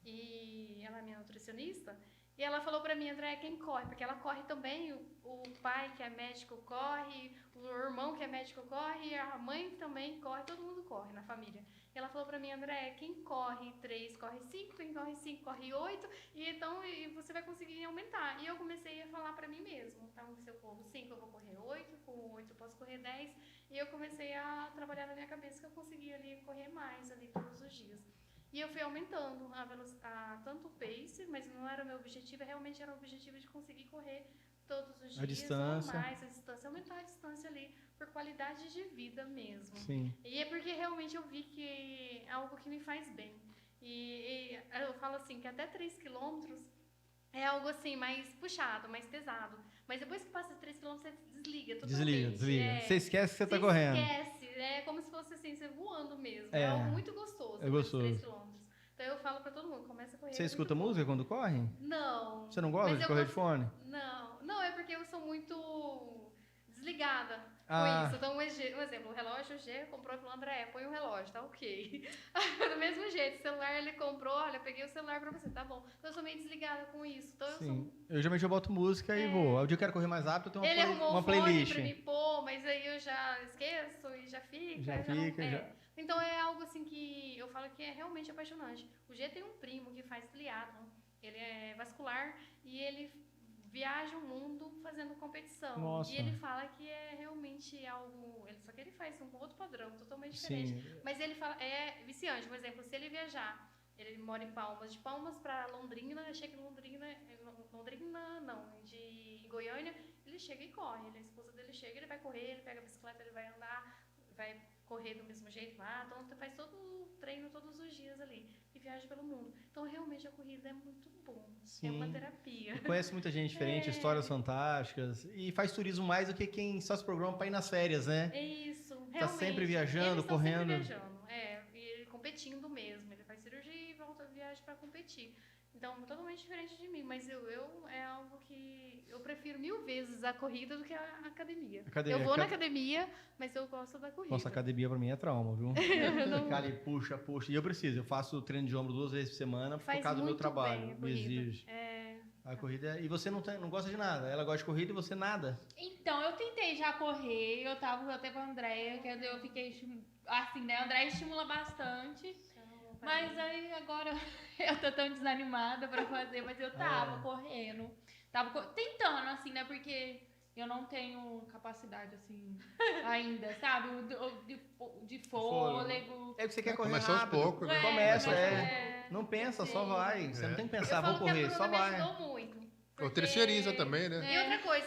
C: e ela é minha nutricionista, e ela falou pra mim, André, quem corre? Porque ela corre também, o pai que é médico corre, o irmão que é médico corre, a mãe também corre, todo mundo corre na família. E ela falou pra mim, André, quem corre 3, corre 5, quem corre 5, corre 8, e você vai conseguir aumentar. E eu comecei a falar pra mim mesmo, então se eu corro 5, eu vou correr 8, com 8 eu posso correr 10, e eu comecei a trabalhar na minha cabeça que eu conseguia ali correr mais ali todos os dias. E eu fui aumentando a velocidade, tanto o pace, mas não era o meu objetivo, realmente era o objetivo de conseguir correr todos os dias,
A: a distância.
C: mais a distância, aumentar a distância ali, por qualidade de vida mesmo.
A: Sim.
C: E é porque realmente eu vi que é algo que me faz bem. E eu falo assim, que até 3 quilômetros é algo assim, mais puxado, mais pesado. Mas depois que passa 3 quilômetros, você desliga totalmente.
A: Desliga. Você esquece que você tá correndo.
C: Esquece, é como se fosse assim, você voando mesmo. É algo muito gostoso.
A: É gostoso.
C: 3 quilômetros. Então eu falo pra todo mundo, começa a correr.
A: Você escuta música quando corre?
C: Não.
A: Você não gosta de correr de fone?
C: Não, é porque eu sou muito desligada com isso. Então, um exemplo, o relógio, o G comprou e falou, André, põe o relógio, tá ok. Do mesmo jeito, o celular ele comprou, olha, peguei o celular pra você, tá bom. Então eu sou meio desligada com isso. Então,
A: eu geralmente boto música e vou. Aí o dia que eu quero correr mais rápido, eu tenho uma playlist.
C: Ele arrumou o fone pra me pôr, mas aí eu já esqueço e já fica. Então é algo assim que eu falo que é realmente apaixonante. O G tem um primo que faz triatlon, ele é vascular e ele viaja o mundo fazendo competição.
A: Nossa.
C: E ele fala que é realmente algo... Só que ele faz um outro padrão, totalmente diferente. Mas ele fala, é viciante. Por exemplo, se ele viajar, ele mora em Palmas, de Palmas para Londrina, chega em Londrina não, de Goiânia, ele chega e corre. A esposa dele chega, ele vai correr, ele pega a bicicleta, ele vai andar, vai correr do mesmo jeito lá, então faz todo o treino todos os dias ali e viaja pelo mundo. Então realmente a corrida é muito bom, é uma terapia.
A: Conhece muita gente diferente, histórias fantásticas e faz turismo mais do que quem só se programa para ir nas férias, né?
C: É isso, realmente.
A: Tá sempre viajando, correndo.
C: Sempre viajando, e ele competindo mesmo, ele faz cirurgia e volta viagem para competir. Então, totalmente diferente de mim. Mas é algo que eu prefiro 1000 vezes a corrida do que a academia. Eu vou na academia, mas eu gosto da corrida.
A: Nossa, academia pra mim é trauma, viu?
C: Não...
A: Cara, e puxa. E eu preciso. Eu faço treino de ombro 2 vezes por semana por causa do meu trabalho. Me exige. A corrida. E você não gosta de nada. Ela gosta de corrida e você nada.
D: Então, eu tentei já correr. Eu tava até com a Andréia, que eu fiquei assim, né? A Andréia estimula bastante. Mas aí agora eu tô tão desanimada pra fazer, mas eu tava correndo. Tava tentando, assim, né? Porque eu não tenho capacidade, assim, ainda, sabe? De fôlego.
A: É que você quer correr
B: Começar aos
A: rápido.
B: poucos, né?
A: Começa, Não pensa, só vai. Você não tem que pensar, vou correr, só vai.
C: Me ajudou muito.
B: Ou terceiriza também, né?
C: E outra coisa,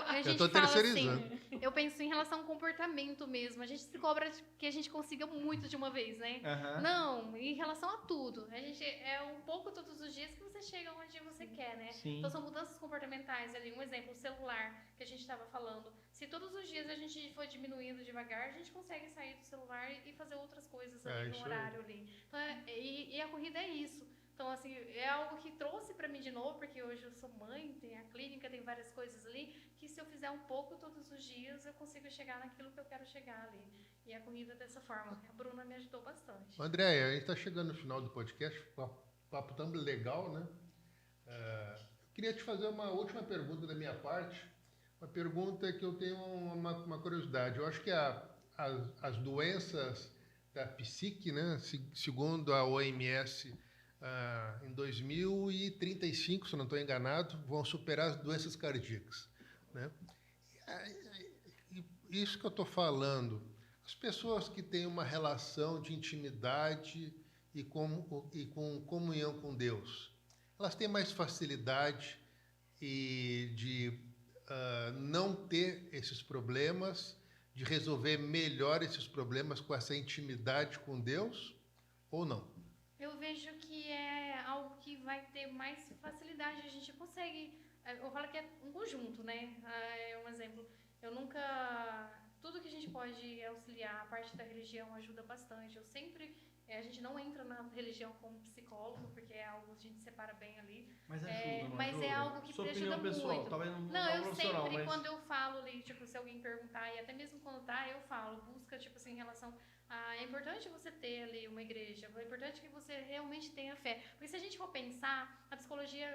C: a gente
B: tô
C: fala
B: terceirizando.
C: assim, eu penso em relação ao comportamento mesmo. A gente se cobra que a gente consiga muito de uma vez, né? Não, em relação a tudo. A gente é um pouco todos os dias que você chega onde você quer, né?
A: Sim.
C: Então são mudanças comportamentais ali. Um exemplo, o celular que a gente estava falando. Se todos os dias a gente for diminuindo devagar, a gente consegue sair do celular e fazer outras coisas ali no horário ali. Então, e a corrida é isso. Então, assim, é algo que trouxe pra mim de novo, porque hoje eu sou mãe, tem a clínica, tem várias coisas ali, que se eu fizer um pouco todos os dias, eu consigo chegar naquilo que eu quero chegar ali. E a corrida dessa forma. A Bruna me ajudou bastante.
B: Andréia, a gente está chegando no final do podcast, papo tão legal, né? Eu queria te fazer uma última pergunta da minha parte, uma pergunta que eu tenho uma curiosidade. Eu acho que as doenças da psique, né, segundo a OMS, em 2035, se eu não estou enganado, vão superar as doenças cardíacas, né? Isso que eu estou falando, as pessoas que têm uma relação de intimidade e com comunhão com Deus, elas têm mais facilidade de não ter esses problemas, de resolver melhor esses problemas com essa intimidade com Deus ou não?
C: Eu vejo que é algo que vai ter mais facilidade. A gente consegue... Eu falo que é um conjunto, né? É um exemplo. Tudo que a gente pode auxiliar, a parte da religião ajuda bastante. Eu sempre... A gente não entra na religião como psicólogo, porque é algo que a gente separa bem ali.
A: Mas ajuda,
C: mas é algo que
A: Sua
C: ajuda
A: opinião pessoal,
C: muito.
A: talvez
C: Não, eu sempre,
A: mas...
C: quando eu falo ali, tipo, se alguém perguntar, e até mesmo quando tá, eu falo, busca, tipo assim, em relação... é importante você ter ali uma igreja, é importante que você realmente tenha fé. Porque se a gente for pensar, a psicologia,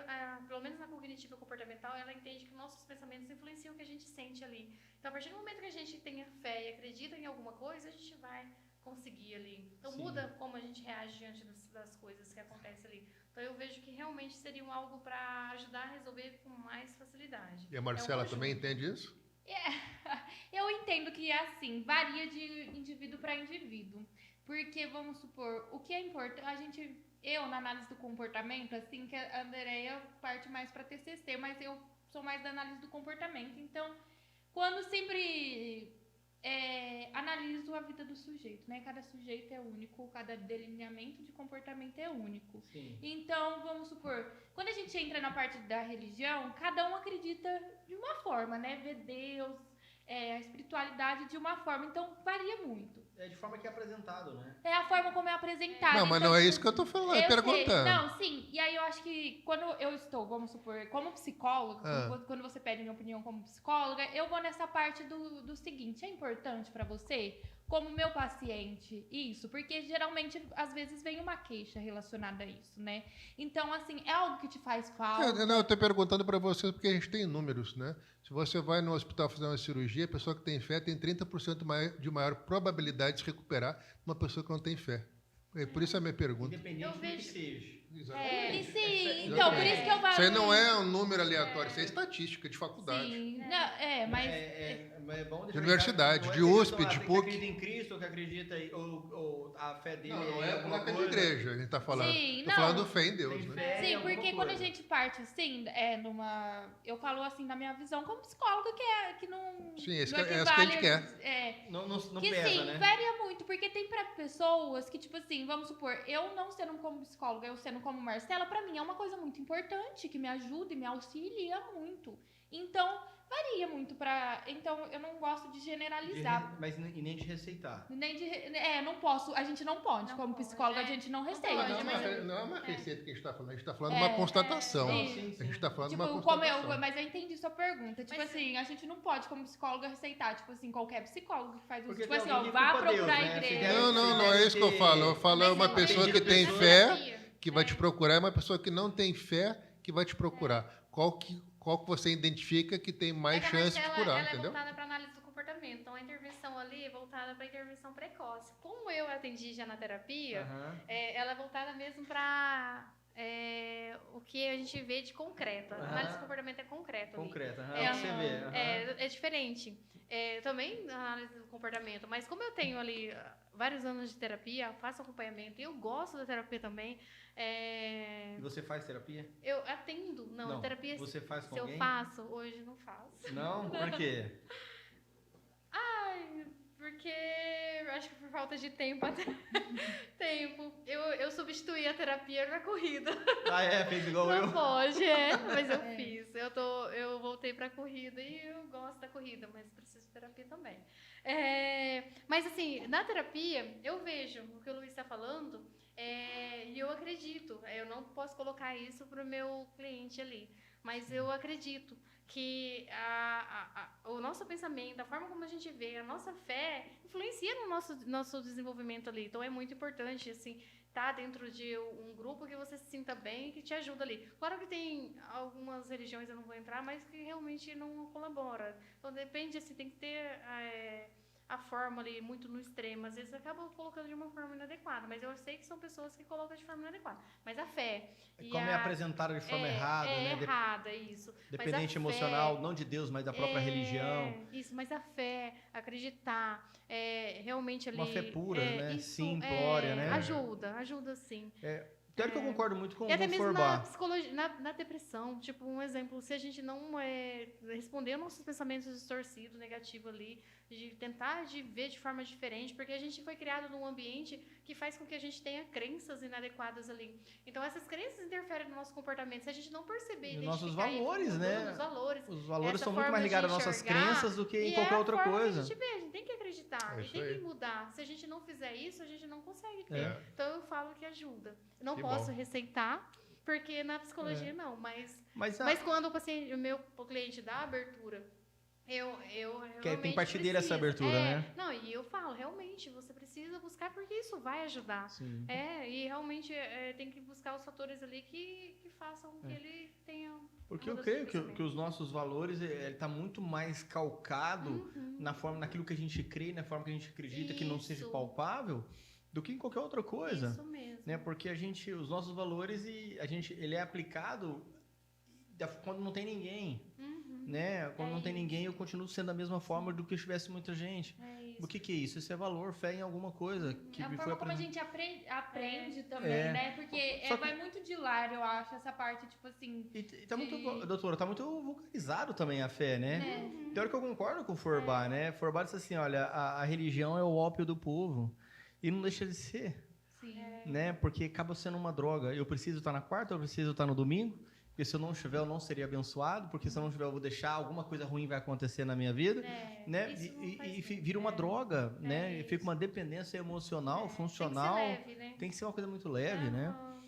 C: pelo menos na cognitiva comportamental, ela entende que nossos pensamentos influenciam o que a gente sente ali. Então, a partir do momento que a gente tenha fé e acredita em alguma coisa, a gente vai conseguir ali. Então, muda como a gente reage diante das coisas que acontecem ali. Então, eu vejo que realmente seria algo para ajudar a resolver com mais facilidade.
B: E a Marcela também entende isso?
D: Eu entendo que, assim, varia de indivíduo para indivíduo. Porque, vamos supor, o que é importante... Eu, na análise do comportamento, assim, que a Andréia parte mais para TCC, mas eu sou mais da análise do comportamento. Então, quando sempre analiso a vida do sujeito, né? Cada sujeito é único, cada delineamento de comportamento é único.
A: Sim.
D: Então, vamos supor, quando a gente entra na parte da religião, cada um acredita de uma forma, né? Vê Deus, a espiritualidade de uma forma, então varia muito.
A: É de forma que é apresentado, né?
D: É a forma como é apresentado.
B: Não, mas
D: então,
B: não é isso que eu tô falando, perguntando.
D: Não, sim. E aí eu acho que quando eu estou, vamos supor, como psicóloga, quando você pede minha opinião como psicóloga, eu vou nessa parte do seguinte, é importante pra você, como meu paciente, isso, porque geralmente, às vezes, vem uma queixa relacionada a isso, né? Então, assim, é algo que te faz falta.
B: Eu tô perguntando pra vocês porque a gente tem números, né? Se você vai no hospital fazer uma cirurgia, a pessoa que tem fé tem 30% de maior probabilidade de se recuperar de uma pessoa que não tem fé. É por isso a minha pergunta.
A: Independente do que seja.
D: E sim, então, por isso que eu falo...
B: Isso aí não é um número aleatório, isso é estatística de faculdade.
D: Sim, não, mas...
A: É bom deixar
B: de universidade,
A: claro,
B: de USP,
A: de
B: PUC.
A: Que acredita em Cristo, que acredita ou a fé dele.
B: Não é placa de igreja, a gente tá falando.
D: Sim,
B: tô falando fé em Deus, né?
A: Fé
D: sim, porque quando a gente parte assim, eu falo assim na minha visão como psicóloga, que não.
B: Sim, é isso que a gente quer.
A: Não
D: que
A: pesa,
D: sim,
A: né?
D: varia muito, porque tem pra pessoas que, tipo assim, vamos supor, eu não sendo como psicóloga, eu sendo como Marcela, pra mim é uma coisa muito importante, que me ajuda e me auxilia muito. Então, varia muito pra... Então, eu não gosto de generalizar.
A: Mas e nem de receitar.
D: Não posso, a gente não pode.
C: Não
D: como
C: pode,
D: psicóloga, a gente não receita.
C: pode,
B: Não,
C: mas
B: não é uma receita que a gente está falando, a gente está falando de uma constatação.
A: Sim, sim.
B: A gente está falando
D: Tipo,
B: de uma
D: como
B: constatação.
D: mas eu entendi sua pergunta. Tipo
C: Mas-
D: assim, a gente não pode, como psicóloga, receitar, tipo assim, qualquer psicólogo que faz isso.
A: Porque
D: Tipo
A: tem
D: assim,
A: alguém que
D: vá
A: culpa Deus,
D: procurar
A: né?
D: a igreja.
A: Se der-
B: Não é isso que eu falo. Eu falo é
C: Mas
B: uma
C: eu
B: pessoa que
C: acredito
B: tem
C: na
B: fé,
C: terapia.
B: que vai te procurar, é uma pessoa que não tem fé, que vai te procurar. Qual que você identifica que tem mais
C: É que a
B: chance de
C: Marcela,
B: curar,
C: ela é
B: entendeu?
C: voltada para análise do comportamento. Então, a intervenção ali é voltada para intervenção precoce. Como eu atendi já na terapia,
A: Aham.
C: ela é voltada mesmo para o que a gente vê de concreto. A análise do comportamento é concreto ali.
A: Concreta. aham,
C: É,
A: o que você vê. aham.
C: É diferente. Também a análise do comportamento, mas como eu tenho ali vários anos de terapia, faço acompanhamento e eu gosto da terapia também,
A: E você faz terapia?
C: eu atendo. Não, terapia
A: Você faz com
C: se
A: alguém?
C: eu faço, hoje não faço.
A: Não? Por quê?
C: Ai, porque eu acho que por falta de tempo até. Tempo. Eu substituí a terapia na corrida.
A: Fez igual
C: Não
A: eu.
C: pode, mas eu fiz. Eu voltei pra corrida e eu gosto da corrida, mas preciso de terapia também. Mas assim, na terapia, eu vejo o que o Luiz está falando e eu acredito. Eu não posso colocar isso pro meu cliente ali, mas eu acredito que o nosso pensamento, a forma como a gente vê, a nossa fé, influencia no nosso desenvolvimento ali. Então, é muito importante, assim, estar dentro de um grupo que você se sinta bem e que te ajuda ali. Claro que tem algumas religiões, eu não vou entrar, mas que realmente não colabora. Então, depende, assim, tem que ter a forma ali muito no extremo. Às vezes, acaba colocando de uma forma inadequada, mas eu sei que são pessoas que colocam de forma inadequada. Mas a fé...
A: Como é apresentado de forma errada, né?
C: errada, isso.
A: Dependente
C: Mas a
A: emocional,
C: fé,
A: não de Deus, mas da própria religião.
C: Isso, mas a fé, acreditar, realmente ali...
A: Uma fé pura, né?
C: Isso,
A: Simplória, né?
C: Ajuda sim.
A: Pior que eu concordo muito com
C: E até
A: o
C: mesmo na
A: Forbá.
C: psicologia, na depressão, tipo, um exemplo, se a gente não responder aos nossos pensamentos distorcidos, negativos ali, de tentar ver de forma diferente, porque a gente foi criado num ambiente que faz com que a gente tenha crenças inadequadas ali. Então, essas crenças interferem no nosso comportamento. Se a gente não perceber
A: E
C: e
A: nossos
C: identificar e
A: valores,
C: mudando
A: né?
C: os valores.
A: Os valores
C: essa
A: são muito
C: forma
A: mais
C: de
A: ligados às nossas
C: enxergar,
A: crenças do que em
C: e
A: qualquer
C: a
A: outra
C: forma
A: coisa.
C: Que a gente vê, a gente tem que acreditar,
B: É
C: e
B: isso
C: tem
B: aí.
C: que mudar. Se a gente não fizer isso, a gente não consegue ter.
A: É.
C: Então, eu falo que ajuda. Eu não
B: Que
C: posso
B: bom.
C: receitar, porque na psicologia não, mas
A: Mas,
C: quando o meu cliente dá abertura, eu
A: Que
C: realmente
A: tem parte dele essa
C: preciso.
A: abertura, né?
C: Não, e eu falo, realmente, você precisa buscar porque isso vai ajudar.
A: Sim.
C: E realmente tem que buscar os fatores ali que façam que ele tenha...
A: Porque eu
C: mudança
A: creio
C: de
A: que
C: pensamento.
A: os nossos valores está muito mais calcado naquilo que a gente crê, na forma que a gente acredita, que não seja
C: Isso.
A: palpável, do que em qualquer outra coisa.
C: Isso mesmo.
A: Né? Porque os nossos valores, ele é aplicado quando não tem ninguém. Né? Quando não tem ninguém, eu continuo sendo da mesma forma do que se tivesse muita gente.
C: É isso.
A: O que é isso? Isso é valor, fé em alguma coisa que
D: A
A: me foi
D: forma como a
A: apresentada.
D: gente aprende também,
A: É.
D: né? Porque
A: Só que-
D: vai muito de lar, eu acho, essa parte, tipo assim...
A: E tá muito, doutora, tá muito vulgarizado também a fé, né?
D: É.
A: Tem hora que eu concordo com o Forbá, né? Forbá disse assim, olha, a religião é o ópio do povo. E não deixa de ser,
D: Sim.
A: né? Porque acaba sendo uma droga. Eu preciso estar na quarta, eu preciso estar no domingo. Porque se eu não estiver, eu não seria abençoado. Porque se eu não estiver, eu vou deixar, alguma coisa ruim vai acontecer na minha vida. Né?
C: Isso não faz
A: E
C: bem.
A: vira uma droga, né? E
C: isso.
A: fica uma dependência emocional, funcional.
C: Tem que ser leve, né?
A: Tem que ser uma coisa muito leve, né?
C: Aham.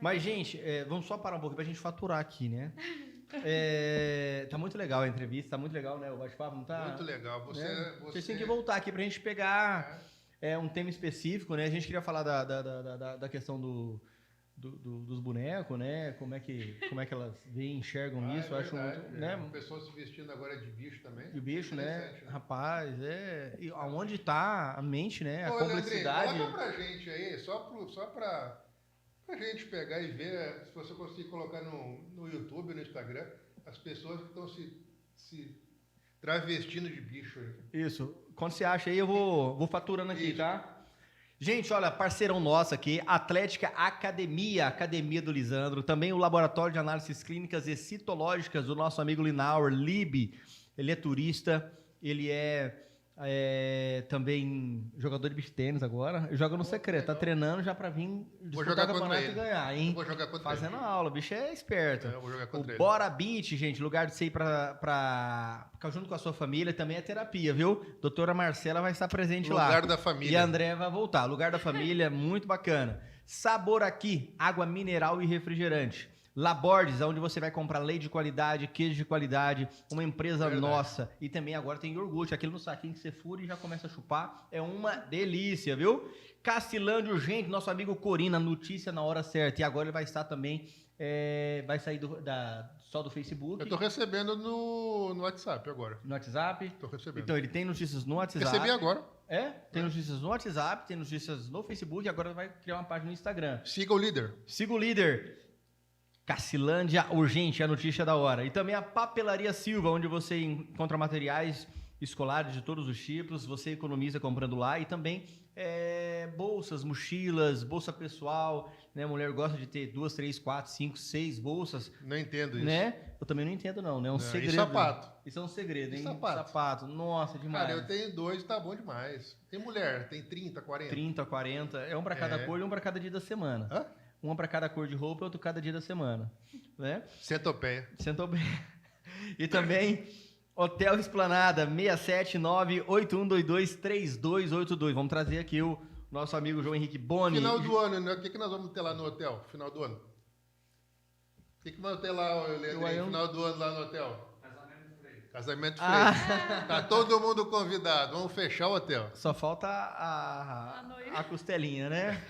A: Mas, gente, vamos só parar um pouco pra gente faturar aqui, né? Tá muito legal a entrevista, tá muito legal, né? O bate-papo, não tá?
B: Muito legal.
A: Vocês têm que voltar aqui pra gente pegar um tema específico, né? A gente queria falar da questão dos bonecos, né? Como é que elas veem, enxergam isso, eu acho muito, né?
B: O pessoal se vestindo agora de bicho também.
A: E o bicho, né?
B: Interessante,
A: Rapaz, E aonde tá a mente, né? A
B: Ô,
A: complexidade.
B: Leandrinho, coloca pra gente aí, só pra gente pegar e ver, se você conseguir colocar no YouTube, no Instagram, as pessoas que estão se travestindo de bicho aí.
A: Isso. Quando você acha aí, eu vou faturando aqui,
B: Isso.
A: tá? Gente, olha, parceirão nosso aqui, Atlética Academia do Lisandro, também o Laboratório de Análises Clínicas e Citológicas do nosso amigo Linauer, Lib. Ele é turista, ele é Também jogador de beach tênis agora. Joga no secreto, tá treinando já pra vir disputar o campeonato e ganhar, hein?
B: Vou jogar contra
A: Fazendo aula, o bicho é esperto.
B: Eu vou jogar contra ele.
A: Bora Beach, gente, lugar de você ir pra ficar junto com a sua família, também é terapia, viu? Doutora Marcela vai estar presente lá.
B: Lugar da família.
A: E a André vai voltar. Lugar da família, muito bacana. Sabor Aqui, água mineral e refrigerante. Labordes, onde você vai comprar leite de qualidade, queijo de qualidade, uma empresa nossa. E também agora tem iogurte, aquele no saquinho que você fura e já começa a chupar. É uma delícia, viu? Castilândia Urgente, nosso amigo Corina, notícia na hora certa. E agora ele vai estar também, vai sair só do Facebook.
B: Eu tô recebendo no WhatsApp agora.
A: No WhatsApp?
B: Tô recebendo.
A: Então, ele tem notícias no WhatsApp.
B: Recebi agora.
A: Tem notícias no WhatsApp, tem notícias no Facebook e agora vai criar uma página no Instagram.
B: Siga o líder.
A: Siga o líder. Cacilândia Urgente, a notícia da hora. E também a Papelaria Silva, onde você encontra materiais escolares de todos os tipos, você economiza comprando lá. E também bolsas, mochilas, bolsa pessoal, né? A mulher gosta de ter 2, 3, 4, 5, 6 bolsas.
B: Não entendo isso.
A: Né? Eu também não entendo não, né? É um segredo.
B: E sapato?
A: Isso é um segredo, hein?
B: E sapato?
A: Nossa, demais.
B: Cara, eu tenho 2, tá bom demais. Tem mulher, tem 30, 40.
A: 30, 40. É um para cada cor e um para cada dia da semana.
B: Hã?
A: Uma para cada cor de roupa e outro cada dia da semana. Né?
B: Centopeia.
A: E também Hotel Esplanada, 679-8122-3282. Vamos trazer aqui o nosso amigo João Henrique Boni.
B: Final do ano, né? O que nós vamos ter lá no hotel? Final do ano. O que vamos ter lá, Leandrinho? Final do ano lá no hotel? Casamento Freire. Tá todo mundo convidado. Vamos fechar o hotel.
A: Só falta a costelinha, né?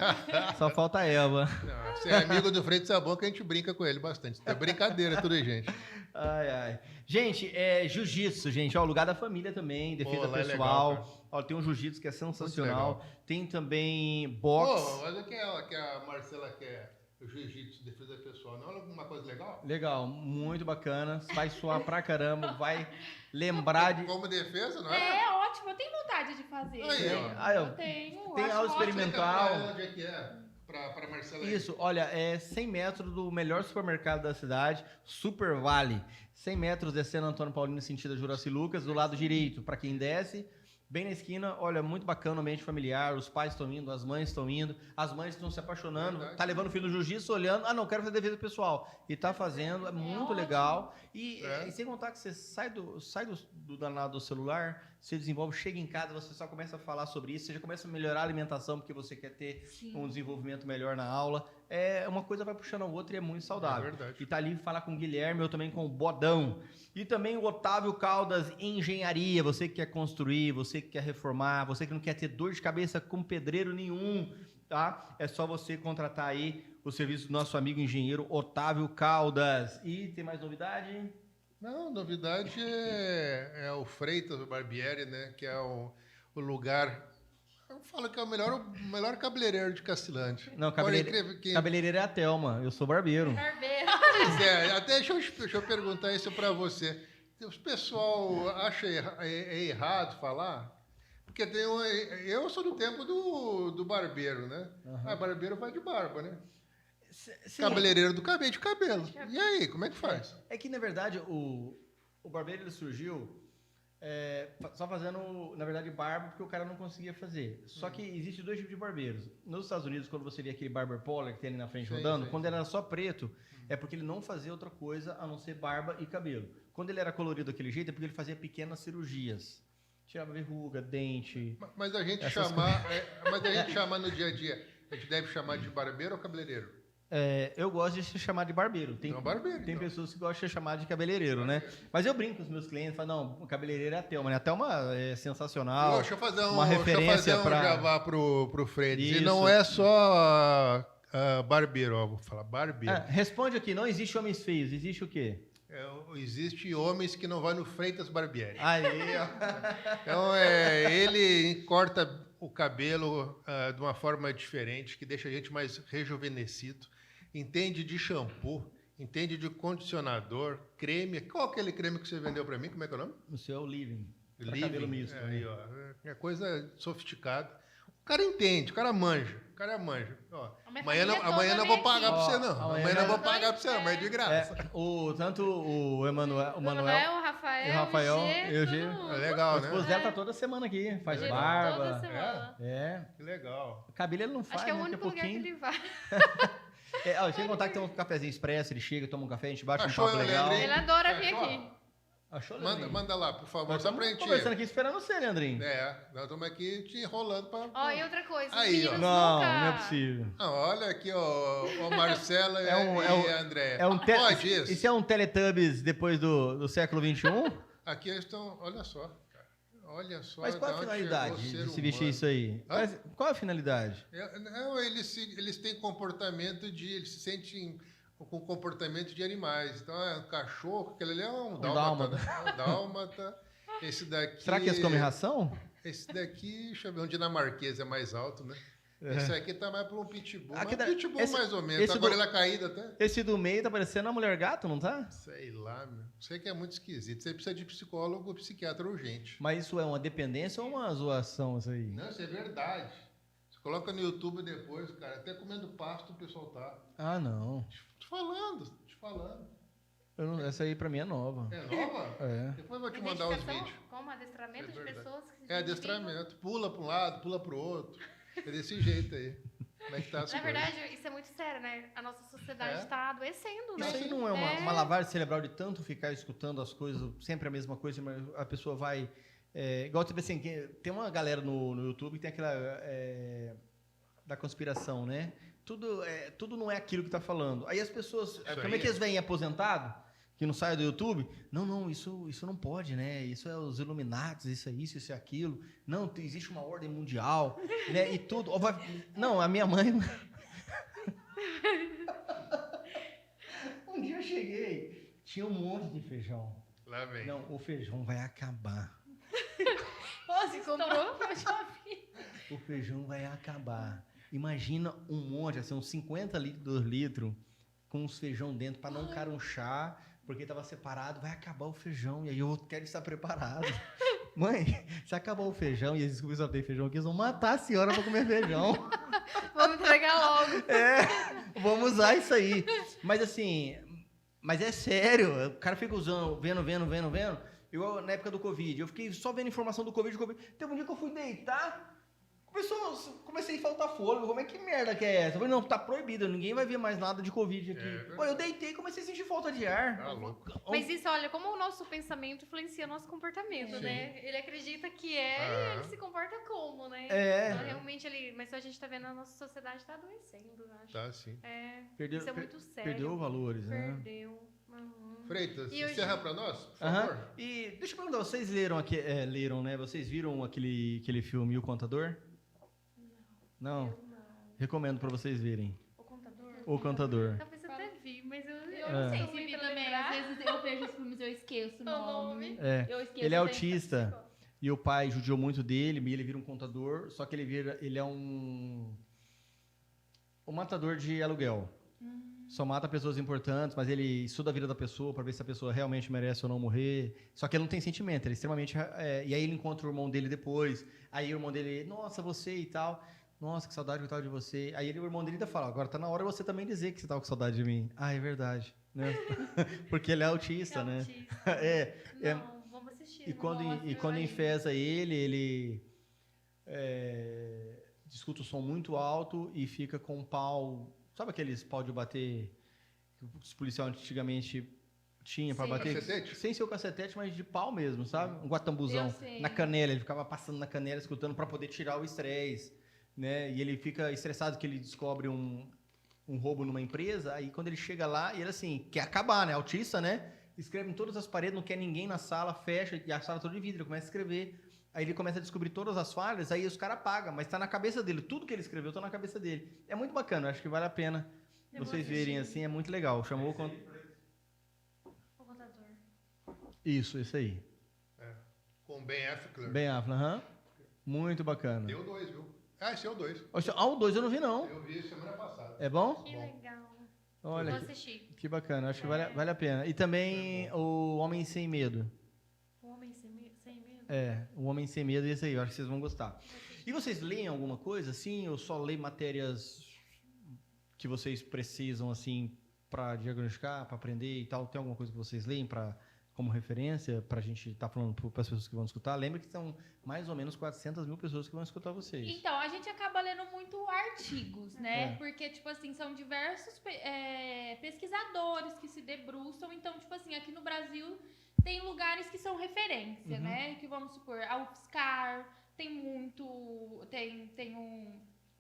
A: Só falta a Elba.
B: Não, você é amigo do Freire de Sabão que a gente brinca com ele bastante. É brincadeira, tudo aí, gente.
A: Ai. Gente, jiu-jitsu, gente. Ó, lugar da família também, defesa pessoal.
B: É legal,
A: ó, tem um jiu-jitsu que é sensacional. Tem também boxe.
B: Olha que a Marcela quer. O jiu-jitsu, defesa pessoal, não é alguma coisa legal?
A: Legal, muito bacana. Vai suar pra caramba, vai lembrar de...
B: Como defesa, não é?
D: É ótimo, eu tenho vontade de fazer.
B: Aí,
A: ó.
D: Eu tenho.
A: Tem aula experimental.
B: Onde é que é? Pra Marcela.
A: Isso, olha, é 100 metros do melhor supermercado da cidade, Super Vale. 100 metros descendo Antônio Paulino, sentido Juraci Lucas, do lado direito, para quem desce. Bem na esquina, olha, muito bacana o ambiente familiar, os pais estão indo, as mães estão indo, as mães estão se apaixonando, tá levando o filho no jiu-jitsu, olhando, não, quero fazer defesa pessoal. E tá fazendo, é muito legal. E sem contar que você sai do danado do celular, você desenvolve, chega em casa, você só começa a falar sobre isso, você já começa a melhorar a alimentação porque você quer ter um desenvolvimento melhor na aula. Uma coisa vai puxando a outra e é muito saudável.
B: É verdade.
A: E tá ali falar com o Guilherme, eu também com o Bodão. E também o Otávio Caldas Engenharia, você que quer construir, você que quer reformar, você que não quer ter dor de cabeça com pedreiro nenhum, tá? É só você contratar aí o serviço do nosso amigo engenheiro Otávio Caldas. E tem mais novidade?
B: Não, novidade é o Freitas, o Barbieri, né? Que é o lugar... Eu falo que é o melhor cabeleireiro de Castilândia.
A: Não, cabeleireiro é a Thelma, eu sou barbeiro.
B: Até deixa eu perguntar isso para você. O pessoal acha errado falar? Porque eu sou do tempo do barbeiro, né? Uhum. Barbeiro vai de barba, né? Sim. Cabeleireiro do cabelo de cabelo. E aí, como é que faz?
A: É que, na verdade, o barbeiro ele surgiu só fazendo, na verdade, barba, porque o cara não conseguia fazer. Só que existem 2 tipos de barbeiros. Nos Estados Unidos, quando você vê aquele barber pole que tem ali na frente rodando, quando ele era só preto, é porque ele não fazia outra coisa a não ser barba e cabelo. Quando ele era colorido daquele jeito, é porque ele fazia pequenas cirurgias. Tirava verruga, dente...
B: Mas a gente chamar no dia a dia, a gente deve chamar de barbeiro ou cabeleireiro?
A: Eu gosto de ser chamado de barbeiro. Tem pessoas que gostam de ser chamado de cabeleireiro, né? Mas eu brinco com os meus clientes, falo, não, o cabeleireiro é a Thelma, né? A Thelma é sensacional.
B: Deixa eu fazer
A: uma referência
B: para jabá pro Freire. E não é só barbeiro, ó, vou falar barbeiro.
A: Responde aqui, não existe homens feios, existe o quê?
B: Existe homens que não vão no Freitas Barbieri.
A: Aí, ó.
B: Então, ele corta o cabelo de uma forma diferente, que deixa a gente mais rejuvenescido. Entende de shampoo, entende de condicionador, creme. Qual aquele creme que você vendeu para mim? Como é que é o nome?
A: O seu é o Living.
B: Living.
A: Cabelo misto.
B: Aí, ó. É coisa sofisticada. O cara entende, o cara manja. O cara manja. Ó,
C: A minha
B: amanhã
C: família
B: não
C: toda
B: vou
C: vem
B: pagar
C: aqui.
B: pra você, não.
A: Ó,
B: Amanhã não vou pagar pra você, não, mas de graça.
A: Tanto o Emanuel,
C: O Manuel, o Rafael,
A: e o G.
C: todo mundo.
B: É
A: A
B: legal,
A: esposa
B: né?
A: dela tá toda semana aqui, faz
C: Ele
A: barba.
C: Toda semana.
A: É.
B: Que legal.
A: Cabelo ele não faz,
C: Acho que é o
A: né?
C: único
A: Daqui a
C: lugar que
A: pouquinho.
C: ele vai.
A: Sem contar que tem um cafezinho expresso, ele chega, toma um café, a gente bate
B: Achou,
A: um papo
B: eu
A: legal.
B: lembrei.
C: Ele adora vir
B: Achou?
C: aqui.
A: Achou,
B: Manda,
A: Leandrinho?
B: manda lá, por favor,
A: Nós
B: só pra
A: estamos
B: gente...
A: conversando aqui esperando você, Leandrinho.
B: Nós estamos aqui te enrolando pra...
C: Ó, e outra coisa, os
B: Aí, ó.
C: meninos
A: Não,
C: nunca...
A: não é possível.
B: Ah, olha aqui, ó, o Marcela e a André. Pode isso.
A: Isso é um Teletubbies depois do século XXI?
B: Aqui eles estão... Olha só, cara. Olha só.
A: Mas qual a
B: da onde
A: finalidade
B: chegou o
A: de
B: ser
A: se vestir
B: humano.
A: isso aí?
B: Hã?
A: Qual a finalidade?
B: Não, eles têm comportamento de... Eles se sentem com comportamento de animais. Então, é um cachorro, aquele ali é um dálmata.
A: dálmata.
B: Né? É um dálmata. Esse daqui...
A: Será que eles comem ração?
B: Esse daqui, deixa eu ver, um dinamarquês é mais alto, né?
A: É.
B: Esse aqui tá mais para um pitbull.
A: Aqui
B: Mas pitbull
A: esse-
B: mais ou menos.
A: esse
B: Tá
A: do-
B: gorila caída até.
A: Esse do meio tá parecendo uma mulher gato, não tá?
B: Sei lá, meu. Sei que é muito esquisito. Você precisa de psicólogo ou psiquiatra urgente.
A: Mas isso é uma dependência ou uma zoação, isso aí?
B: Não, isso é verdade. Você coloca no YouTube depois, cara. Até comendo pasto o pessoal tá.
A: Ah, não.
B: Te falando, te falando.
A: Essa aí pra mim é nova.
B: É nova?
A: É.
B: Depois eu vou te mandar os
C: Identificação
B: vídeos.
C: como adestramento
B: É
C: de
B: verdade.
C: pessoas que se
B: É
C: identificam.
B: adestramento. Pula para um lado, pula para o outro. É desse jeito aí. Como é que tá as
C: Na
B: coisas?
C: verdade, isso é muito sério, né? A nossa sociedade
B: É?
C: está adoecendo, né?
A: Isso aí não é uma lavagem cerebral de tanto ficar escutando as coisas, sempre a mesma coisa, mas a pessoa vai... igual, tipo assim, tem uma galera no YouTube que tem aquela... da conspiração, né? Tudo não é aquilo que tá falando. Aí as pessoas... Como
B: aí
A: é que eles vêm aposentado? Que não sai do YouTube? Não, isso não pode, né? Isso é os Illuminatis, isso é aquilo. Não, existe uma ordem mundial, né? E tudo... Não, a minha mãe... Um dia eu cheguei, tinha um monte de feijão.
B: Lá vem.
A: Não, o feijão vai acabar.
D: Você
C: comprou?
D: Eu já vi.
A: O feijão vai acabar. Imagina um monte, assim, uns 50 litros, com os feijão dentro, para não carunchar, porque estava separado, vai acabar o feijão, e aí eu quero estar preparado. Mãe, se acabar o feijão e eles descobrirem que só tem feijão aqui, eles vão matar a senhora para comer feijão.
C: Vamos entregar logo.
A: Vamos usar isso aí. Mas assim, mas é sério, o cara fica usando, vendo. Igual na época do Covid, eu fiquei só vendo informação do Covid. Teve um dia que eu fui deitar, comecei a faltar fôlego. Como é que merda que é essa? Eu falei, não, tá proibido, ninguém vai ver mais nada de Covid aqui. Pô, eu deitei e comecei a sentir falta de ar.
B: Tá louco.
C: Mas isso, olha, como o nosso pensamento influencia nosso comportamento,
B: Sim.
C: né? Ele acredita que é e ele se comporta como, né? Então, realmente, mas a gente tá vendo a nossa sociedade tá adoecendo, eu acho.
B: Tá sim.
C: Isso é muito sério.
A: Perdeu valores, né?
C: Perdeu. Uhum.
B: Freitas,
C: E hoje-
B: encerra pra nós, por favor.
A: E deixa eu perguntar, vocês leram, né? Vocês viram aquele filme O Contador? Não? Recomendo pra vocês verem.
C: O contador?
A: O Contador.
C: Talvez eu até vi, mas eu
D: Eu não sei
C: tô
D: se
C: ruim
D: vi
C: pra
D: também.
C: lembrar.
D: Às vezes eu vejo os filmes e eu esqueço o nome. Eu esqueço
A: Ele é
D: da
A: autista e o pai judiou muito dele e ele vira um contador, só que ele é um matador de aluguel. Só mata pessoas importantes, mas ele estuda a vida da pessoa para ver se a pessoa realmente merece ou não morrer. Só que ele não tem sentimento, ele é extremamente... e aí ele encontra o irmão dele depois, aí o irmão dele, nossa, você e tal... Nossa, que saudade que eu tava de você. Aí o irmão dele ainda fala, agora tá na hora você também dizer que você tava com saudade de mim. Ah, é verdade. Né? Porque ele é autista, né?
C: Autista. Não, vamos assistir.
A: E quando enfesa ele escuta o som muito alto e fica com um pau... Sabe aqueles pau de bater que os policiais antigamente tinha para bater?
B: Cacetete?
A: Sem ser o cacetete, mas de pau mesmo, sabe? Um guatambuzão.
D: Eu sei.
A: Na canela, ele ficava passando na canela, escutando para poder tirar o estresse. Né? E ele fica estressado que ele descobre um roubo numa empresa, aí quando ele chega lá, ele assim, quer acabar, né? Autista, né? Escreve em todas as paredes, não quer ninguém na sala, fecha, e a sala toda de vidro, ele começa a escrever. Aí ele começa a descobrir todas as falhas, aí os caras apagam, mas tá na cabeça dele, tudo que ele escreveu tá na cabeça dele. É muito bacana, acho que vale a pena vocês verem assim, é muito legal. Chamou o
C: O contador.
A: Isso aí.
B: Com Ben Affleck.
A: Ben Affleck, muito bacana.
B: Deu 2, viu? Esse é o 2.
A: O 2 eu não vi, não.
B: Eu vi semana passada.
A: É bom?
C: Que legal.
A: Olha,
C: Vou assistir.
A: que bacana, acho que vale a pena. E também o Homem Sem Medo.
C: O Homem Sem Medo?
A: O Homem Sem Medo, esse aí, eu acho que vocês vão gostar. E vocês leem alguma coisa, assim? Ou só leem matérias que vocês precisam, assim, para diagnosticar, para aprender e tal? Tem alguma coisa que vocês leem como referência para a gente estar falando para as pessoas que vão escutar? Lembra que são mais ou menos 400 mil pessoas que vão escutar vocês.
D: Então, a gente acaba lendo muito artigos, né? Porque, tipo assim, são diversos pesquisadores que se debruçam. Então, tipo assim, aqui no Brasil tem lugares que são referência, né? Que vamos supor, a UFSCar tem muito... Tem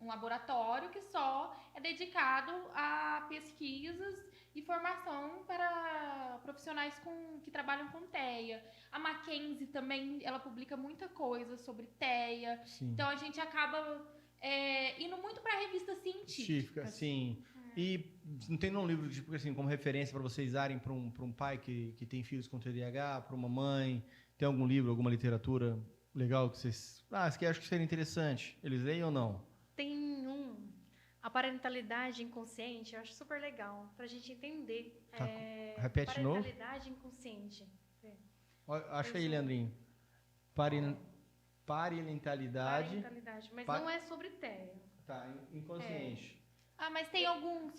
D: um laboratório que só é dedicado a pesquisas e formação para profissionais que trabalham com TEA. A Mackenzie também, ela publica muita coisa sobre TEA.
A: Sim.
D: Então, a gente acaba indo muito para revista científica.
A: Sim. E não tem nenhum livro, tipo assim, como referência para vocês darem para um pai que tem filhos com TDAH, para uma mãe? Tem algum livro, alguma literatura legal que vocês... que acham que seria interessante? Eles leem ou não?
C: Tem a parentalidade inconsciente, eu acho super legal, pra gente entender.
A: Repete de novo.
C: Parentalidade inconsciente.
A: Acha aí, Leandrinho. Parentalidade.
C: Mas não é sobre TEA.
A: Tá, inconsciente.
D: Mas tem alguns...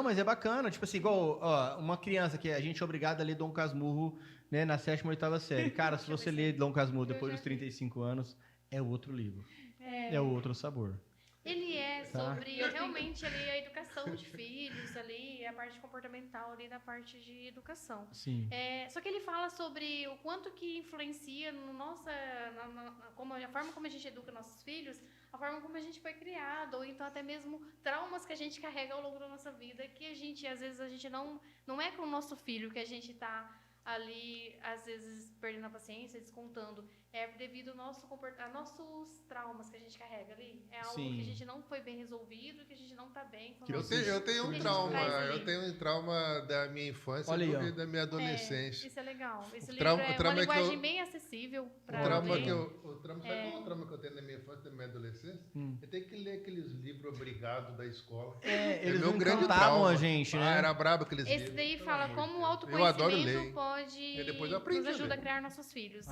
A: Mas é bacana, tipo assim, igual uma criança que a gente é obrigado a ler Dom Casmurro, né, na 7ª ou 8ª série. Cara, se você ler Dom Casmurro depois dos 35 anos, é outro livro. É outro sabor.
C: Ele é sobre, realmente, ali, a educação de filhos, ali, a parte comportamental, ali, da parte de educação.
A: Sim.
C: Só que ele fala sobre o quanto que influencia no a forma como a gente educa nossos filhos, a forma como a gente foi criado, ou então até mesmo traumas que a gente carrega ao longo da nossa vida, que às vezes a gente não é com o nosso filho que a gente está ali, às vezes, perdendo a paciência, descontando. É devido a nossos traumas que a gente carrega ali. É algo que a gente não foi bem resolvido, que a gente não está bem.
B: Eu tenho um trauma. Eu tenho um trauma da minha infância e da minha adolescência.
C: Isso é legal. Esse livro é uma linguagem bem acessível para
B: sabe qual é o trauma que eu tenho da minha infância e da minha adolescência? Eu tenho que ler aqueles livros obrigados da escola.
A: Eles
B: meu grande
A: encantavam
B: trauma.
A: a gente, né?
B: Era brabo aqueles livros.
C: Esse daí fala como o
B: Eu adoro ler.
C: autoconhecimento pode nos ajuda a criar nossos filhos.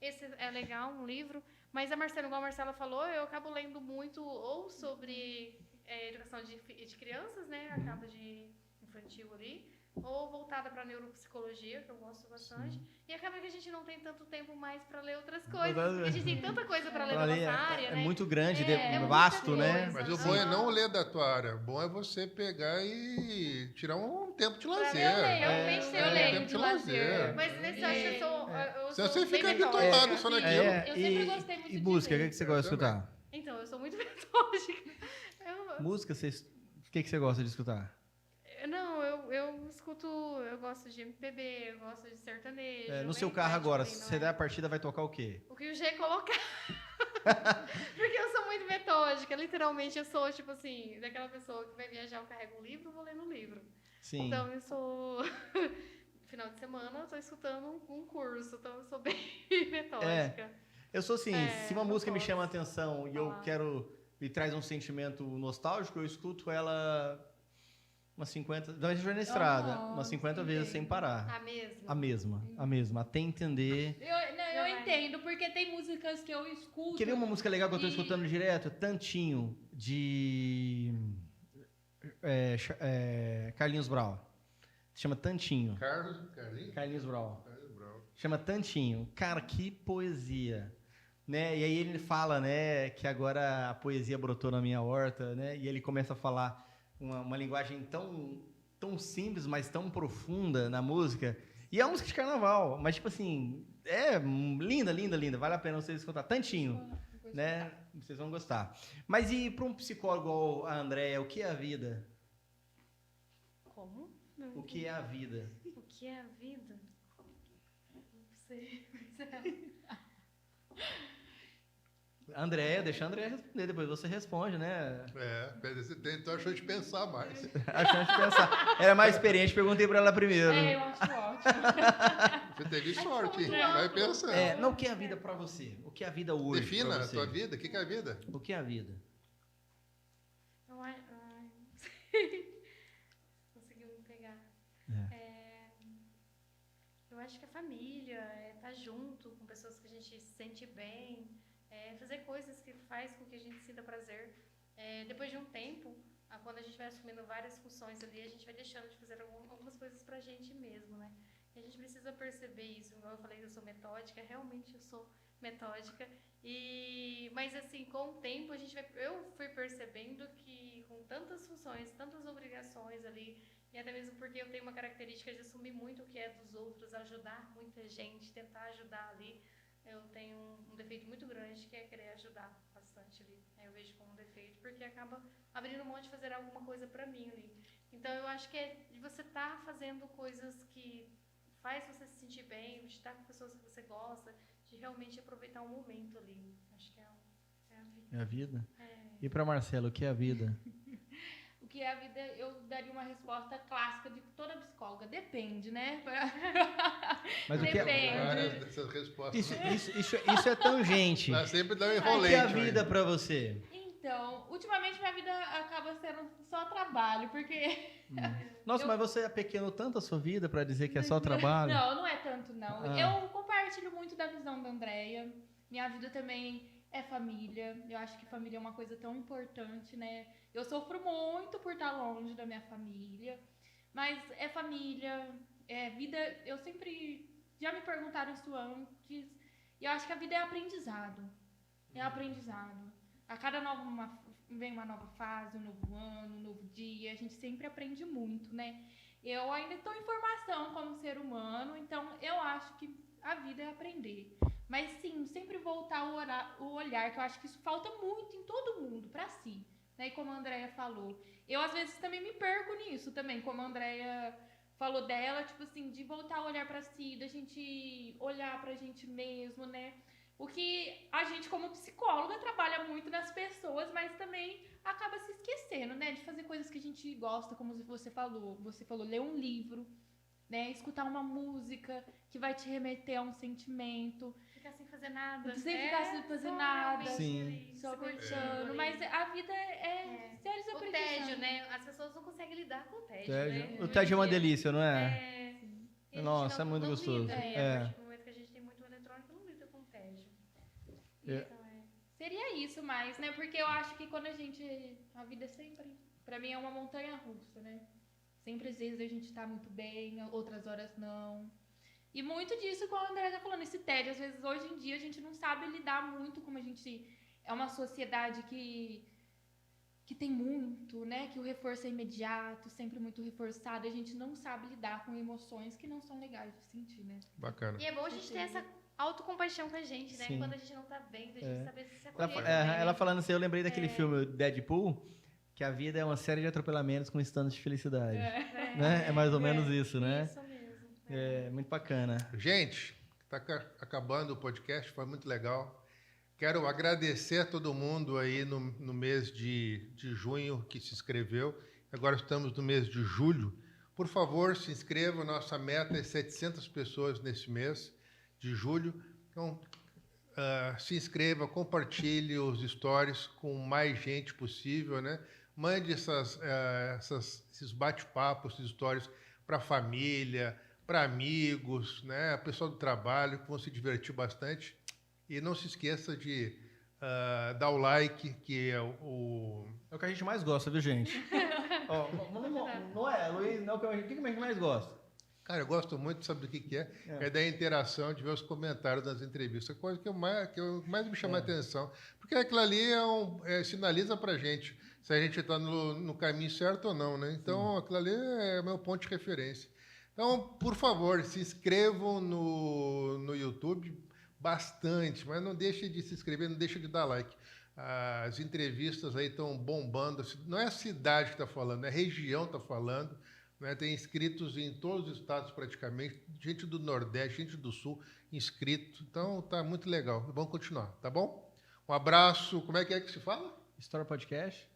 C: Esse é legal, um livro. Mas igual a Marcela falou, eu acabo lendo muito ou sobre educação de crianças, né? Acaba de infantil ali. Ou voltada para neuropsicologia, que eu gosto bastante. E acaba que a gente não tem tanto tempo mais para ler outras coisas. Porque a gente tem tanta coisa para ler na nossa área, né?
A: É muito grande, vasto, né?
B: Mas o bom é não ler da tua área. O bom é você pegar e tirar um tempo de lazer.
D: Eu leio de lazer.
C: Mas nesse acho que eu sou
B: você fica
C: bem
B: bitolado só naquilo.
D: Eu sempre gostei muito de
A: música, o
D: ler.
A: que você gosta de escutar?
C: Então, eu sou muito metódica.
A: Música, o que você gosta de escutar?
C: Não, eu escuto, eu gosto de MPB, eu gosto de sertanejo.
A: No seu carro agora, se você der a partida, vai tocar o quê?
C: O que o G colocar. Porque eu sou muito metódica, literalmente eu sou, tipo assim, daquela pessoa que vai viajar, eu carrego um livro, vou lendo um livro.
A: Sim.
C: Então eu sou... Final de semana eu tô escutando um curso, então eu sou bem metódica.
A: Eu sou assim, se uma música me chama a atenção e eu me traz um sentimento nostálgico, eu escuto ela... umas 50... Não, a gente vai na estrada. Umas 50 vezes sem parar. A mesma. Até entender...
D: Eu entendo, porque tem músicas que eu escuto...
A: Quer ver uma música legal que eu tô escutando direto? Tantinho, de... Carlinhos Brau. Chama Tantinho. Carlinhos Brau. Chama Tantinho. Cara, que poesia. Né? E aí ele fala, né, que agora a poesia brotou na minha horta, né? E ele começa a falar... Uma linguagem tão simples, mas tão profunda na música. E é uma música de carnaval, mas, tipo assim, é linda. Vale a pena vocês escutar. Tantinho, né? Vocês vão gostar. Mas e para um psicólogo igual a Andréia, o que é a vida?
C: Como?
A: O que é a vida?
C: O que é a vida? Não sei.
A: Andréia, deixa a Andréia responder, depois você responde, né?
B: Então achou de pensar mais.
A: Achou de pensar. Era mais experiente, perguntei pra ela primeiro.
D: Eu acho ótimo.
B: Você teve sorte, vai pensando.
A: Não, o que é a vida pra você? O que é a vida hoje?
B: Defina a tua vida, o que é a vida?
A: O que é a vida?
C: Não sei. Conseguiu me pegar. Eu acho que a família, estar junto com pessoas que a gente se sente bem, fazer coisas que faz com que a gente sinta prazer. Depois de um tempo, quando a gente vai assumindo várias funções ali, a gente vai deixando de fazer algumas coisas pra gente mesmo, né? E a gente precisa perceber isso. Como eu falei, eu sou metódica, realmente eu sou metódica. Mas assim, com o tempo, eu fui percebendo que com tantas funções, tantas obrigações ali, e até mesmo porque eu tenho uma característica de assumir muito o que é dos outros, ajudar muita gente, tentar ajudar ali. Eu tenho um defeito muito grande, que é querer ajudar bastante ali. Eu vejo como um defeito, porque acaba abrindo mão de fazer alguma coisa pra mim ali. Então, eu acho que é de você estar fazendo coisas que faz você se sentir bem, de estar com pessoas que você gosta, de realmente aproveitar o momento ali. Acho que é a vida.
A: É a vida? E pra Marcela, o que é a vida?
D: O que é a vida, eu daria uma resposta clássica de toda psicóloga. Depende, né?
A: Mas o que é...
D: Depende.
B: Várias dessas respostas.
A: Isso é tangente.
B: Ela sempre dá um
A: O
B: enrolente.
A: que é a vida pra você?
D: Então, ultimamente minha vida acaba sendo só trabalho, porque...
A: Nossa, mas você apequenou tanto a sua vida pra dizer que é só trabalho?
D: Não é tanto, não.
A: Ah.
D: Eu compartilho muito da visão da Andréia. Minha vida também é família. Eu acho que família é uma coisa tão importante, né? Eu sofro muito por estar longe da minha família, mas é família, é vida. Eu sempre... Já me perguntaram isso antes, e eu acho que a vida é aprendizado. É aprendizado. A cada vem uma nova fase, um novo ano, um novo dia, a gente sempre aprende muito, né? Eu ainda estou em formação como ser humano, então eu acho que a vida é aprender. Mas sim, sempre voltar o olhar, que eu acho que isso falta muito em todo mundo, para si. Né? E como a Andréia falou, eu às vezes também me perco nisso também, como a Andréia falou dela, tipo assim, de voltar a olhar para si, da gente olhar pra gente mesmo, né? O que a gente, como psicóloga, trabalha muito nas pessoas, mas também acaba se esquecendo, né? De fazer coisas que a gente gosta, como você falou. Você falou, ler um livro, né? Escutar uma música que vai te remeter a um sentimento.
C: Ficar sem fazer nada.
D: Sem ficar sem fazer nada.
A: Sim.
D: Só pensando. Mas a vida é séries
C: O tédio, né? As pessoas não conseguem lidar com o tédio, né?
A: O tédio é uma delícia, não é?
C: E a gente
A: Nossa, é muito gostoso.
C: Lida,
A: É.
C: A partir do momento que a gente tem muito eletrônico, não lida com o tédio. Então,
D: Seria isso mais, né? Porque eu acho que quando a vida é sempre... Pra mim é uma montanha russa, né? Sempre às vezes a gente tá muito bem, outras horas não. E muito disso, como a André tá falando, esse tédio. Às vezes, hoje em dia, a gente não sabe lidar muito como a gente... É uma sociedade que tem muito, né? Que o reforço é imediato, sempre muito reforçado. A gente não sabe lidar com emoções que não são legais de sentir, né?
B: Bacana.
C: E é bom a gente ter essa autocompaixão com a gente, né?
A: Sim.
C: Quando a gente não tá bem, a gente saber se acolher.
A: Ela falando assim, eu lembrei daquele filme Deadpool, que a vida é uma série de atropelamentos com instantes de felicidade. Né? É mais ou menos isso, né?
C: Isso mesmo.
A: É muito bacana.
B: Gente, está acabando o podcast, foi muito legal. Quero agradecer a todo mundo aí no mês de junho que se inscreveu. Agora estamos no mês de julho. Por favor, se inscrevam. Nossa meta é 700 pessoas nesse mês de julho. Então, se inscreva, compartilhe os stories com mais gente possível, né? Mande esses bate-papos, esses stories para a família, para amigos, né? Pessoal do trabalho, que vão se divertir bastante. E não se esqueça de dar o like, que é o...
A: É o que a gente mais gosta, viu, gente? Não é, Luiz, não é o que a gente mais gosta.
B: Cara, eu gosto muito, sabe do que é? É da interação, de ver os comentários das entrevistas. Coisa que mais me chama a atenção. Porque aquilo ali sinaliza pra gente se a gente está no caminho certo ou não, né? Então, aquilo ali é meu ponto de referência. Então, por favor, se inscrevam no YouTube bastante, mas não deixe de se inscrever, não deixe de dar like. As entrevistas aí estão bombando. Não é a cidade que está falando, é a região que está falando. Né? Tem inscritos em todos os estados praticamente, gente do Nordeste, gente do Sul, inscrito. Então, tá muito legal. Vamos continuar, tá bom? Um abraço. Como é que se fala?
A: História Podcast.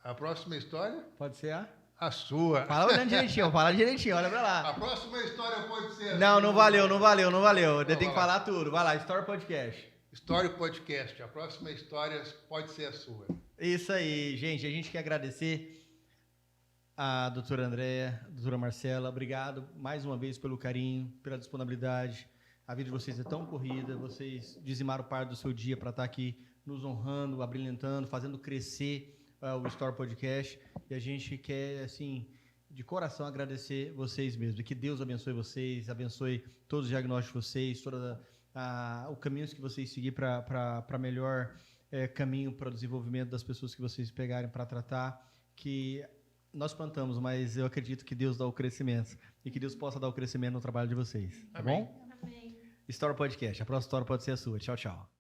B: A próxima história?
A: Pode ser
B: a sua.
A: Fala olhando direitinho, olha pra lá.
B: A próxima história pode ser...
A: Não valeu. Tem que falar tudo. Vai lá, Story Podcast.
B: Story Podcast. A próxima história pode ser a sua.
A: Isso aí, gente. A gente quer agradecer a doutora Andréia, a doutora Marcela. Obrigado mais uma vez pelo carinho, pela disponibilidade A vida de vocês é tão corrida, vocês dizimaram parte do seu dia para estar aqui nos honrando, abrilhantando, fazendo crescer o Store Podcast. E a gente quer, assim, de coração agradecer vocês mesmos. E que Deus abençoe vocês, abençoe todos os diagnósticos de vocês, todo o caminho que vocês seguir para melhor caminho para o desenvolvimento das pessoas que vocês pegarem para tratar. Que nós plantamos, mas eu acredito que Deus dá o crescimento. E que Deus possa dar o crescimento no trabalho de vocês. Tá bom?
C: Amém.
A: Store Podcast. A próxima história pode ser a sua. Tchau, tchau.